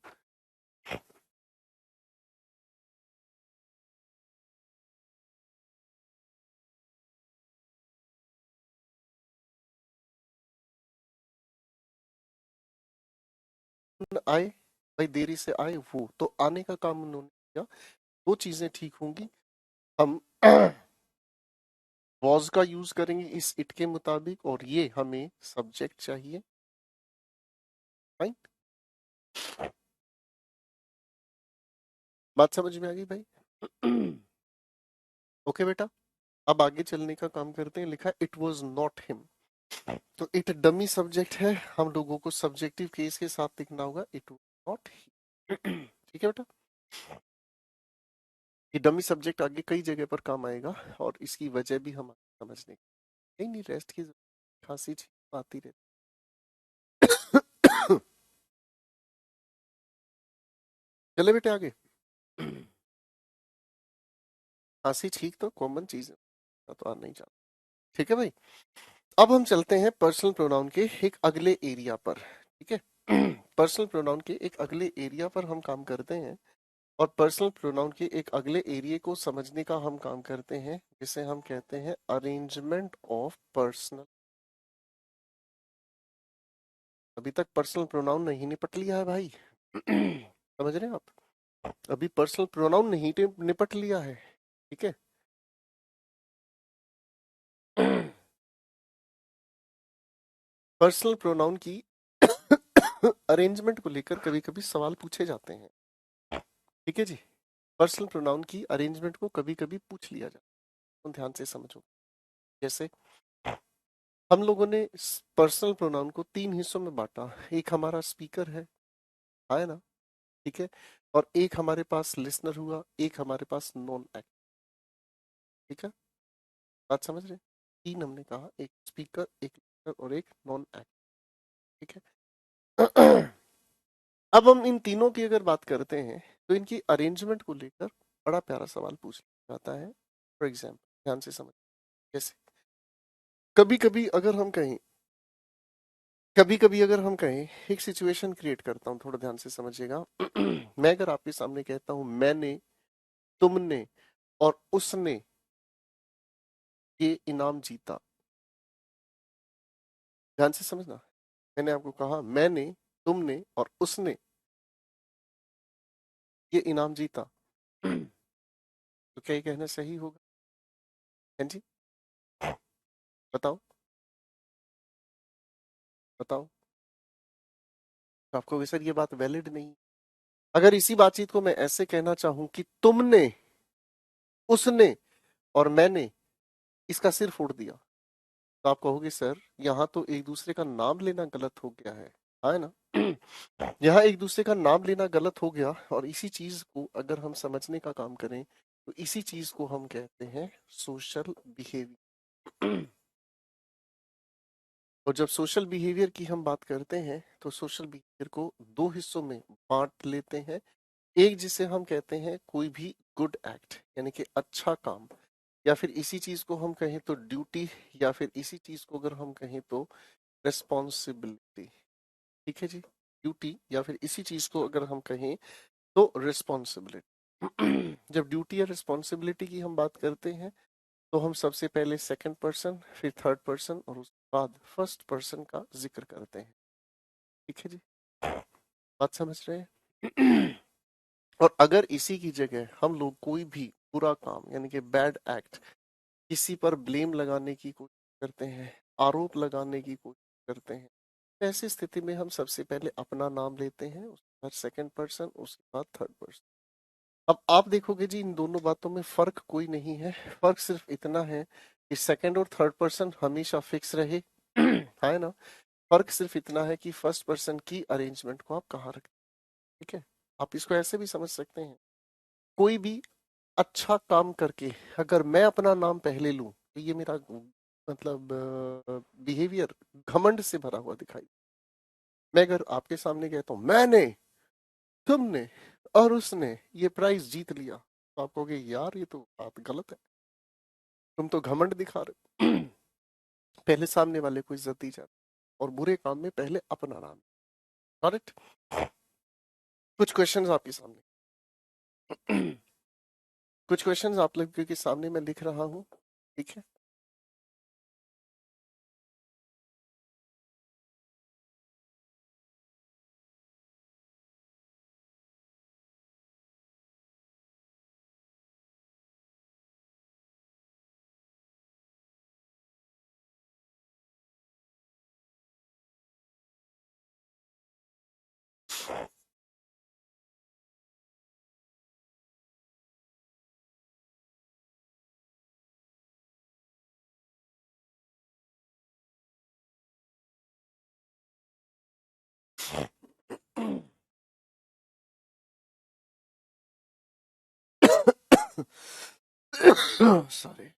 [SPEAKER 1] आए भाई, देरी से आए वो तो आने का काम उन्होंने किया। वो चीजें ठीक होंगी। हम वॉज का यूज करेंगे इस इट के मुताबिक और ये हमें सब्जेक्ट चाहिए। फाइन। बात समझ में आ गई भाई। ओके बेटा। अब आगे चलने का काम करते हैं। लिखा इट वॉज नॉट हिम। तो इट डमी सब्जेक्ट है। हम लोगों को सब्जेक्टिव केस के साथ लिखना होगा इट वॉज नॉट ही। ठीक है बेटा। ये डमी सब्जेक्ट आगे कई जगह पर काम आएगा और इसकी वजह भी हम समझने की। नहीं नहीं, रेस्ट की खांसी आती रहती। चले बेटे आगे। खांसी छींक तो कॉमन चीज है, तो नहीं चाहता। ठीक है भाई, अब हम चलते हैं पर्सनल प्रोनाउन के एक अगले एरिया पर। ठीक है, पर्सनल प्रोनाउन के एक अगले एरिया पर हम काम करते हैं और पर्सनल प्रोनाउन के एक अगले एरिया को समझने का हम काम करते हैं, जिसे हम कहते हैं अरेंजमेंट ऑफ पर्सनल। अभी तक पर्सनल प्रोनाउन नहीं निपट लिया है भाई। समझ रहे हैं आप? अभी पर्सनल प्रोनाउन नहीं निपट लिया है। ठीक है। पर्सनल प्रोनाउन की अरेंजमेंट को लेकर कभी कभी सवाल पूछे जाते हैं। ठीक है जी, पर्सनल प्रोनाउन की अरेंजमेंट को कभी कभी पूछ लिया जाता है, तो ध्यान से समझो। जैसे हम लोगों ने पर्सनल प्रोनाउन को 3 हिस्सों में बांटा। एक हमारा स्पीकर है ना? ठीक है। और एक हमारे पास लिसनर हुआ, एक हमारे पास नॉन एक्ट। ठीक है, बात समझ रहे हैं? 3 हमने कहा, एक स्पीकर, एक लिसनर और एक नॉन एक्ट। ठीक है। अब हम इन तीनों की अगर बात करते हैं तो इनकी अरेंजमेंट को लेकर बड़ा प्यारा सवाल पूछ जाता है। फॉर एग्जाम्पल, ध्यान से समझ। जैसे कभी कभी अगर हम कहें, कभी कभी अगर हम कहें, एक सिचुएशन क्रिएट करता हूँ, थोड़ा ध्यान से समझिएगा। मैं अगर आपके सामने कहता हूँ मैंने, तुमने और उसने ये इनाम जीता, ध्यान से समझना। मैंने आपको कहा मैंने, तुमने और उसने ये इनाम जीता, तो क्या ये कहना सही होगा? हाँ जी, बताओ बताओ। तो आपको सर ये बात वैलिड नहीं। अगर इसी बातचीत को मैं ऐसे कहना चाहूं कि तुमने, उसने और मैंने इसका सिर फोड़ दिया, तो आप कहोगे सर यहाँ तो एक दूसरे का नाम लेना गलत हो गया है ना? यहाँ एक दूसरे का नाम लेना गलत हो गया। और इसी चीज को अगर हम समझने का काम करें तो इसी चीज को हम कहते हैं सोशल बिहेवियर। और जब सोशल बिहेवियर की हम बात करते हैं तो सोशल बिहेवियर को 2 हिस्सों में बांट लेते हैं। एक जिसे हम कहते हैं कोई भी गुड एक्ट, यानी कि अच्छा काम, या फिर इसी चीज को हम कहें तो ड्यूटी, या फिर इसी चीज को अगर हम कहें तो रेस्पॉन्सिबिलिटी। ठीक है जी, ड्यूटी या फिर इसी चीज को अगर हम कहें तो रिस्पॉन्सिबिलिटी। जब ड्यूटी या रिस्पॉन्सिबिलिटी की हम बात करते हैं तो हम सबसे पहले सेकंड पर्सन, फिर थर्ड पर्सन और उसके बाद फर्स्ट पर्सन का जिक्र करते हैं। ठीक है जी, बात समझ रहे हैं? और अगर इसी की जगह हम लोग कोई भी बुरा काम यानी कि बैड एक्ट किसी पर ब्लेम लगाने की कोशिश करते हैं, आरोप लगाने की कोशिश करते हैं, तो ऐसी स्थिति में हम सबसे पहले अपना नाम लेते हैं, उसके बाद सेकंड पर्सन, उसके बाद थर्ड पर्सन। अब आप देखोगे जी इन दोनों बातों में फर्क कोई नहीं है। फर्क सिर्फ इतना है कि सेकंड और थर्ड पर्सन हमेशा फिक्स रहे। है ना? फर्क सिर्फ इतना है कि फर्स्ट पर्सन की अरेंजमेंट को आप कहाँ रखते हैं। ठीक है, आप इसको ऐसे भी समझ सकते हैं, कोई भी अच्छा काम करके अगर मैं अपना नाम पहले लूं तो ये मेरा मतलब बिहेवियर घमंड से भरा हुआ दिखाई। मैं अगर आपके सामने कहता हूँ मैंने, तुमने और उसने ये प्राइज जीत लिया, तो आप कहोगे यार ये तो बात गलत है, तुम तो घमंड दिखा रहे हो। पहले सामने वाले को इज्जत दी जाती और बुरे काम में पहले अपना नाम। करेक्ट? कुछ क्वेश्चंस आपके सामने। कुछ क्वेश्चंस आप लोग के सामने मैं लिख रहा हूँ। ठीक है, सॉरी।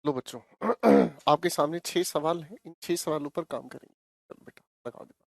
[SPEAKER 1] लो बच्चों, आपके सामने 6 सवाल हैं। इन 6 सवालों पर काम करेंगे। चलो बेटा लगाओ दिमाग।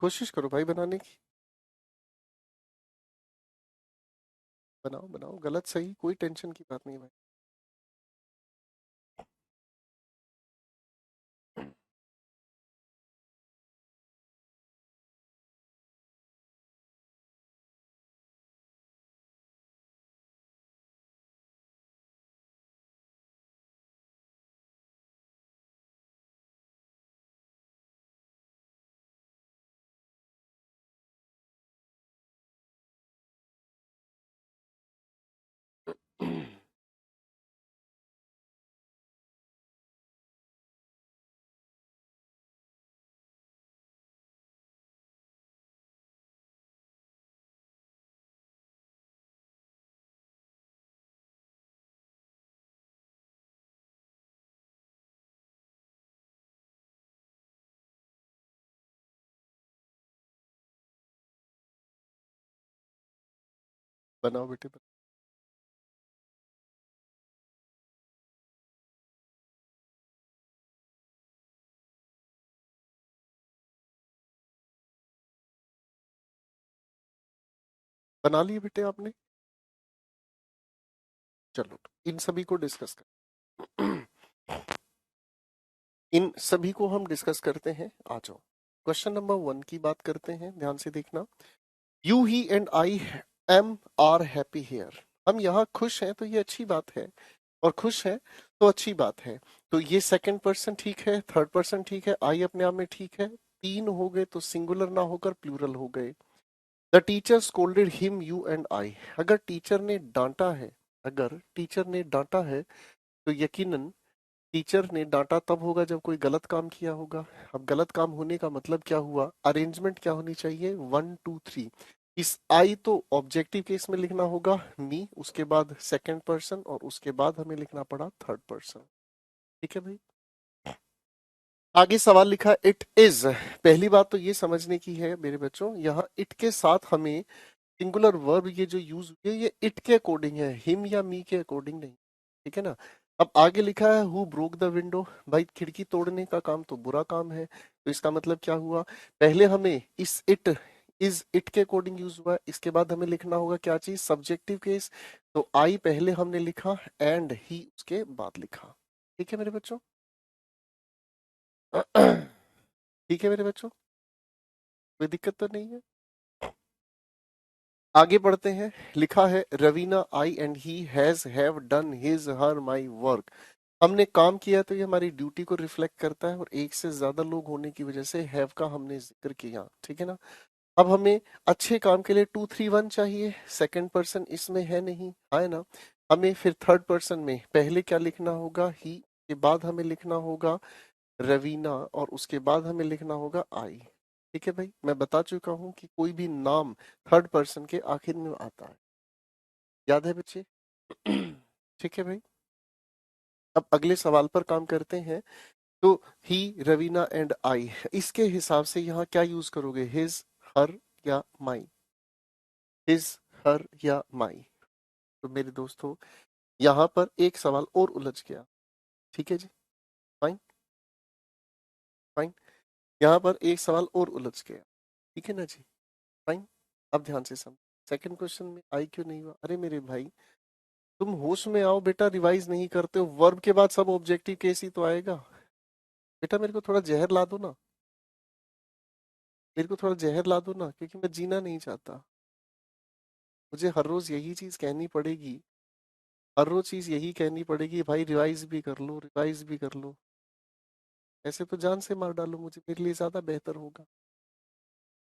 [SPEAKER 1] कोशिश करो भाई बनाने की। बनाओ बनाओ, गलत सही कोई टेंशन की बात नहीं भाई। बनाओ बेटे बनाओ। बना लिए बेटे आपने? चलो इन सभी को डिस्कस कर इन सभी को हम डिस्कस करते हैं। आ जाओ, क्वेश्चन नंबर 1 की बात करते हैं, ध्यान से देखना। You he and I am are happy here. हम यहाँ खुश हैं तो ये अच्छी बात है, और खुश है तो अच्छी बात है। तो ये सेकंड पर्सन ठीक है, थर्ड पर्सन ठीक है, आई अपने आप में ठीक है। तीन हो गए तो सिंगुलर ना होकर प्लूरल हो गए। The teacher scolded him, you and I. अगर टीचर ने डांटा है, अगर टीचर ने डांटा है तो यकीनन टीचर ने डांटा तब होगा जब कोई गलत काम किया होगा। अब गलत काम होने का मतलब क्या हुआ, अरेंजमेंट क्या होनी चाहिए, 1 2 3। इस आई तो ऑब्जेक्टिव केस में लिखना होगा मी, उसके बाद सेकंड पर्सन, और उसके बाद हमें लिखना पड़ा थर्ड पर्सन। ठीक है भाई। आगे सवाल लिखा इट इज। पहली बात तो ये समझने की है मेरे बच्चों, यहाँ इट के साथ हमें सिंगुलर वर्ब ये जो यूज हुई है ये इट के अकॉर्डिंग है, हिम या मी के अकॉर्डिंग नहीं। ठीक है ना। अब आगे लिखा है हु ब्रोक द विंडो। भाई खिड़की तोड़ने का काम तो बुरा काम है, तो इसका मतलब क्या हुआ, पहले हमें इस इट के अकॉर्डिंग यूज हुआ है, इसके बाद हमें लिखना होगा क्या चीज, सब्जेक्टिव केस। तो आई पहले हमने लिखा एंड ही उसके बाद लिखा। ठीक है मेरे बच्चों। ठीक है मेरे बच्चों, कोई दिक्कत तो नहीं है। आगे बढ़ते हैं। लिखा है Raveena I and he has have done his her my work. हमने काम किया तो ये हमारी ड्यूटी को रिफ्लेक्ट करता है, और एक से ज्यादा लोग होने की वजह से हैव का हमने जिक्र किया। ठीक है ना। अब हमें अच्छे काम के लिए 2 3 1 चाहिए, सेकंड पर्सन इसमें है नहीं, है ना। हमें फिर थर्ड पर्सन में पहले क्या लिखना होगा, ही के बाद हमें लिखना होगा रवीना, और उसके बाद हमें लिखना होगा आई। ठीक है भाई, मैं बता चुका हूं कि कोई भी नाम थर्ड पर्सन के आखिर में आता है, याद है बच्चे। ठीक है भाई। अब अगले सवाल पर काम करते हैं। तो ही, रवीना एंड आई, इसके हिसाब से यहाँ क्या यूज करोगे, हिज, हर या माई, हिज, हर या माई। तो मेरे दोस्तों यहाँ पर एक सवाल और उलझ गया। ठीक है जी, फाइन, फाइन। यहाँ पर एक सवाल और उलझ गया। ठीक है ना जी, फाइन। अब ध्यान से समझ, सेकंड क्वेश्चन में आई क्यों नहीं हुआ, अरे मेरे भाई तुम होश में आओ बेटा, रिवाइज नहीं करते हो, वर्ब के बाद सब ऑब्जेक्टिव केस ही तो आएगा। बेटा मेरे को थोड़ा जहर ला दो ना, मेरे को थोड़ा जहर ला दो ना, क्योंकि मैं जीना नहीं चाहता। मुझे हर रोज यही चीज कहनी पड़ेगी, हर रोज चीज यही कहनी पड़ेगी, भाई रिवाइज भी कर लो, रिवाइज भी कर लो। ऐसे तो जान से मार डालो मुझे, मेरे लिए ज्यादा बेहतर होगा।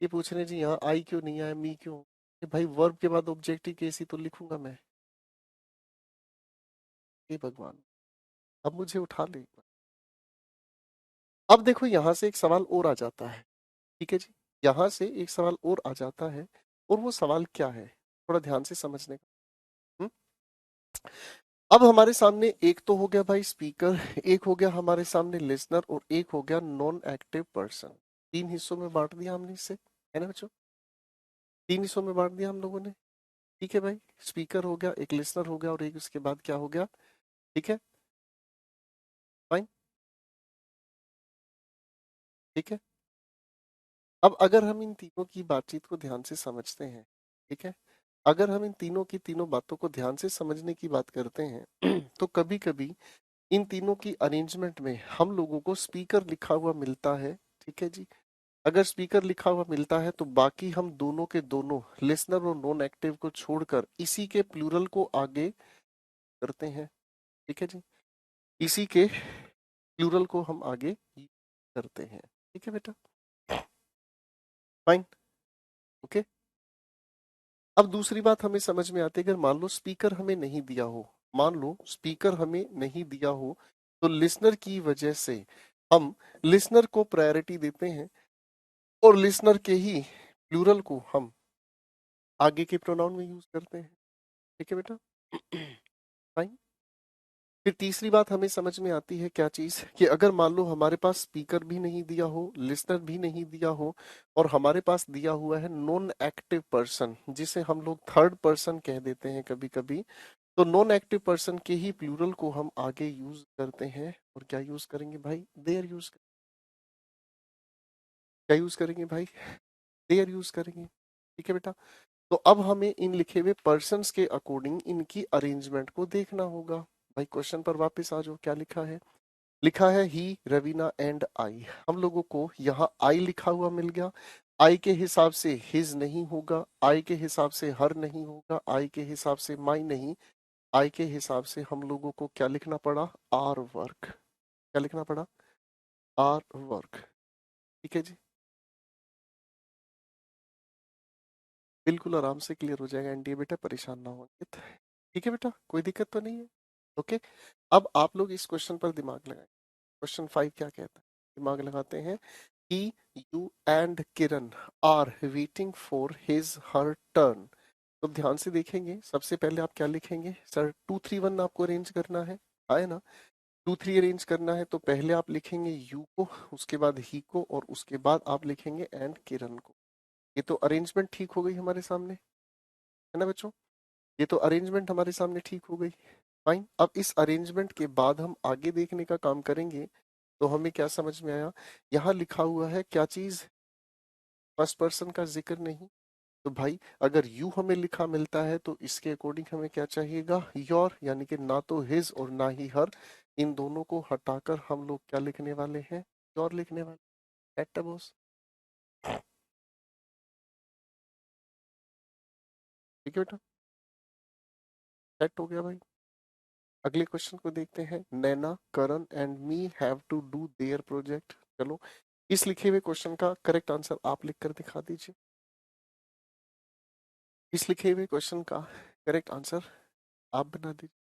[SPEAKER 1] ये पूछ रहे जी यहाँ आई क्यों नहीं आया, मी क्यों, ये भाई वर्ब के बाद ऑब्जेक्टिव केस ही तो लिखूंगा मैं। हे भगवान, अब मुझे उठा ले। अब देखो यहाँ से एक सवाल और आ जाता है। ठीक है जी, यहाँ से एक सवाल और आ जाता है, और वो सवाल क्या है, थोड़ा ध्यान से समझने का। हम्म? अब हमारे सामने एक तो हो गया भाई स्पीकर, एक हो गया हमारे सामने लिसनर, और एक हो गया नॉन एक्टिव पर्सन। तीन हिस्सों में बांट दिया हमने इसे, है ना बच्चों, तीन हिस्सों में बांट दिया हम लोगों ने। ठीक है भाई, स्पीकर हो गया, एक लिसनर हो गया, और एक उसके बाद क्या हो गया। ठीक है, फाइन, ठीक है। अब अगर हम इन तीनों की बातचीत को ध्यान से समझते हैं, ठीक है, अगर हम इन तीनों की तीनों बातों को ध्यान से समझने की बात करते हैं तो कभी कभी इन तीनों की अरेंजमेंट में हम लोगों को स्पीकर लिखा हुआ मिलता है। ठीक है जी, अगर स्पीकर लिखा हुआ मिलता है तो बाकी हम दोनों के दोनों लिसनर और नॉन एक्टिव को छोड़कर इसी के प्लूरल को आगे करते हैं। ठीक है जी, इसी के प्लूरल को हम आगे करते हैं। ठीक है बेटा, फाइन, ओके। अब दूसरी बात हमें समझ में आती है, अगर मान लो स्पीकर हमें नहीं दिया हो, मान लो स्पीकर हमें नहीं दिया हो, तो लिसनर की वजह से हम लिसनर को प्रायोरिटी देते हैं, और लिसनर के ही प्लूरल को हम आगे के प्रोनाउन में यूज करते हैं। ठीक है बेटा, फाइन। फिर तीसरी बात हमें समझ में आती है क्या चीज, कि अगर मान लो हमारे पास स्पीकर भी नहीं दिया हो, लिसनर भी नहीं दिया हो, और हमारे पास दिया हुआ है नॉन एक्टिव पर्सन, जिसे हम लोग थर्ड पर्सन कह देते हैं कभी कभी, तो नॉन एक्टिव पर्सन के ही प्लूरल को हम आगे यूज करते हैं। और क्या यूज करेंगे भाई, देयर यूज, क्या यूज करेंगे भाई, देयर यूज करेंगे। ठीक है बेटा, तो अब हमें इन लिखे हुए पर्सन्स के अकॉर्डिंग इनकी अरेंजमेंट को देखना होगा। भाई क्वेश्चन पर वापस आ जाओ, क्या लिखा है, लिखा है ही, रवीना एंड आई। हम लोगों को यहाँ आई लिखा हुआ मिल गया, आई के हिसाब से हिज नहीं होगा, आई के हिसाब से हर नहीं होगा, आई के हिसाब से माई नहीं, आई के हिसाब से हम लोगों को क्या लिखना पड़ा, आर वर्क। क्या लिखना पड़ा, आर वर्क। ठीक है जी, बिल्कुल आराम से क्लियर हो जाएगा एनडीए बेटा, परेशान ना हो अंकित। ठीक है बेटा, कोई दिक्कत तो नहीं है। ओके, अब आप लोग इस क्वेश्चन पर दिमाग लगाएं। क्वेश्चन 5 क्या कहता है, दिमाग लगाते हैं कि you and Kiran are waiting for his her turn. तो ध्यान से देखेंगे, सबसे पहले आप क्या लिखेंगे सर, 2 3 1 आपको अरेंज करना है ना। 2 3 अरेंज करना है तो पहले आप लिखेंगे यू को, उसके बाद ही को, और उसके बाद आप लिखेंगे एंड किरण को। ये तो अरेंजमेंट ठीक हो गई हमारे सामने, है ना बच्चों। ये तो अरेंजमेंट हमारे सामने ठीक हो गई। फाइन, अब इस अरेंजमेंट के बाद हम आगे देखने का काम करेंगे। तो हमें क्या समझ में आया, यहाँ लिखा हुआ है क्या चीज, फर्स्ट पर्सन का जिक्र नहीं। तो भाई अगर यू हमें लिखा मिलता है तो इसके अकॉर्डिंग हमें क्या चाहिएगा, योर, यानी कि ना तो हिज और ना ही हर, इन दोनों को हटाकर हम लोग क्या लिखने वाले हैं, योर लिखने वाले। एट बॉस, ठीक है बेटा, सेट हो गया भाई। अगले क्वेश्चन को देखते हैं, Naina Karan and me have to do their project. चलो, इस लिखे हुए क्वेश्चन का करेक्ट आंसर आप लिखकर दिखा दीजिए। इस लिखे हुए क्वेश्चन का करेक्ट आंसर आप बना दीजिए।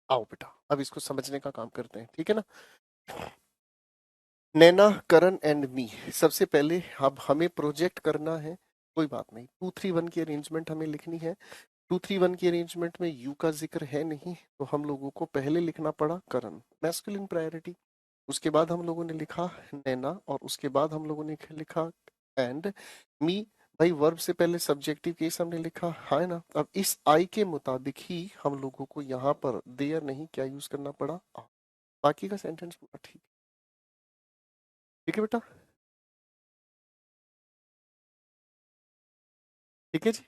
[SPEAKER 1] आओ बेटा, अब इसको समझने का काम करते हैं, ठीक है ना। नैना करण एंड मी, सबसे पहले अब हमें प्रोजेक्ट करना है। कोई बात नहीं, 2 3 1 की अरेंजमेंट हमें लिखनी है। 2 3 1 की अरेंजमेंट में यू का जिक्र है नहीं, तो हम लोगों को पहले लिखना पड़ा करण, मैस्कुलिन प्रायोरिटी। उसके बाद हम लोगों ने लिखा नैना, और उसके बाद हम लोगों ने लिखा एंड मी। भाई वर्ब से पहले सब्जेक्टिव केस हमने लिखा है ना। अब इस आई के मुताबिक ही हम लोगों को यहाँ पर देयर नहीं क्या यूज करना पड़ा, are। बाकी का सेंटेंस पूरा ठीक, ठीक है बेटा, ठीक है जी,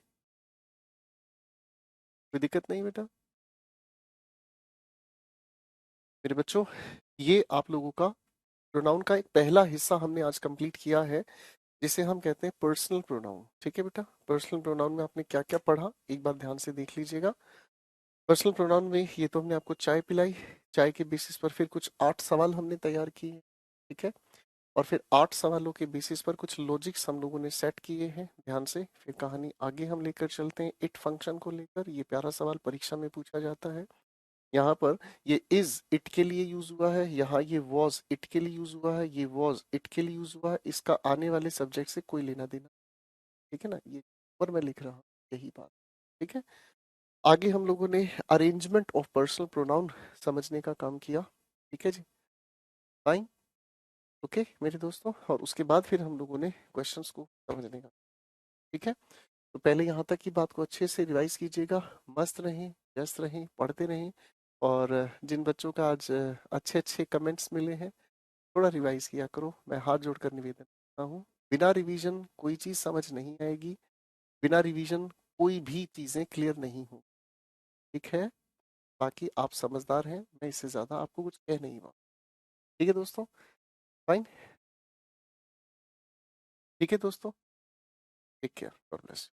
[SPEAKER 1] कोई दिक्कत नहीं बेटा। मेरे बच्चों, ये आप लोगों का प्रोनाउन का एक पहला हिस्सा हमने आज कंप्लीट किया है, जिसे हम कहते हैं पर्सनल प्रोनाउन। ठीक है बेटा, पर्सनल प्रोनाउन में आपने क्या क्या पढ़ा एक बार ध्यान से देख लीजिएगा। पर्सनल प्रोनाउन में ये तो हमने आपको चाय पिलाई, चाय के बेसिस पर फिर कुछ 8 सवाल हमने तैयार किए, ठीक है। और फिर 8 सवालों के बेसिस पर कुछ लॉजिक्स हम लोगों ने सेट किए हैं ध्यान से। फिर कहानी आगे हम लेकर चलते हैं इट फंक्शन को लेकर, ये प्यारा सवाल परीक्षा में पूछा जाता है। यहाँ पर ये इज इट के लिए यूज हुआ है, यहाँ ये वॉज इट के लिए यूज हुआ है, ये वॉज इट के लिए यूज हुआ है, इसका आने वाले सब्जेक्ट से कोई लेना देना, ठीक है ना, ये ऊपर मैं लिख रहा हूँ यही बात, ठीक है। आगे हम लोगों ने अरेंजमेंट ऑफ पर्सनल प्रोनाउन समझने का काम किया, ठीक है जी, फाइन, ओके मेरे दोस्तों। और उसके बाद फिर हम लोगों ने क्वेश्चंस को समझने का, ठीक है। तो पहले यहाँ तक की बात को अच्छे से रिवाइज कीजिएगा, मस्त रहें, व्यस्त रहें, पढ़ते रहें। और जिन बच्चों का आज अच्छे अच्छे कमेंट्स मिले हैं, थोड़ा रिवाइज किया करो, मैं हाथ जोड़कर निवेदन करता हूँ। बिना रिवीजन कोई चीज़ समझ नहीं आएगी, बिना रिवीजन कोई भी चीज़ें क्लियर नहीं हो, ठीक है। बाकी आप समझदार हैं, मैं इससे ज़्यादा आपको कुछ कह नहीं पाऊँ, ठीक है दोस्तों, फाइन, ठीक है दोस्तों, टेक केयर, गॉड ब्लेस।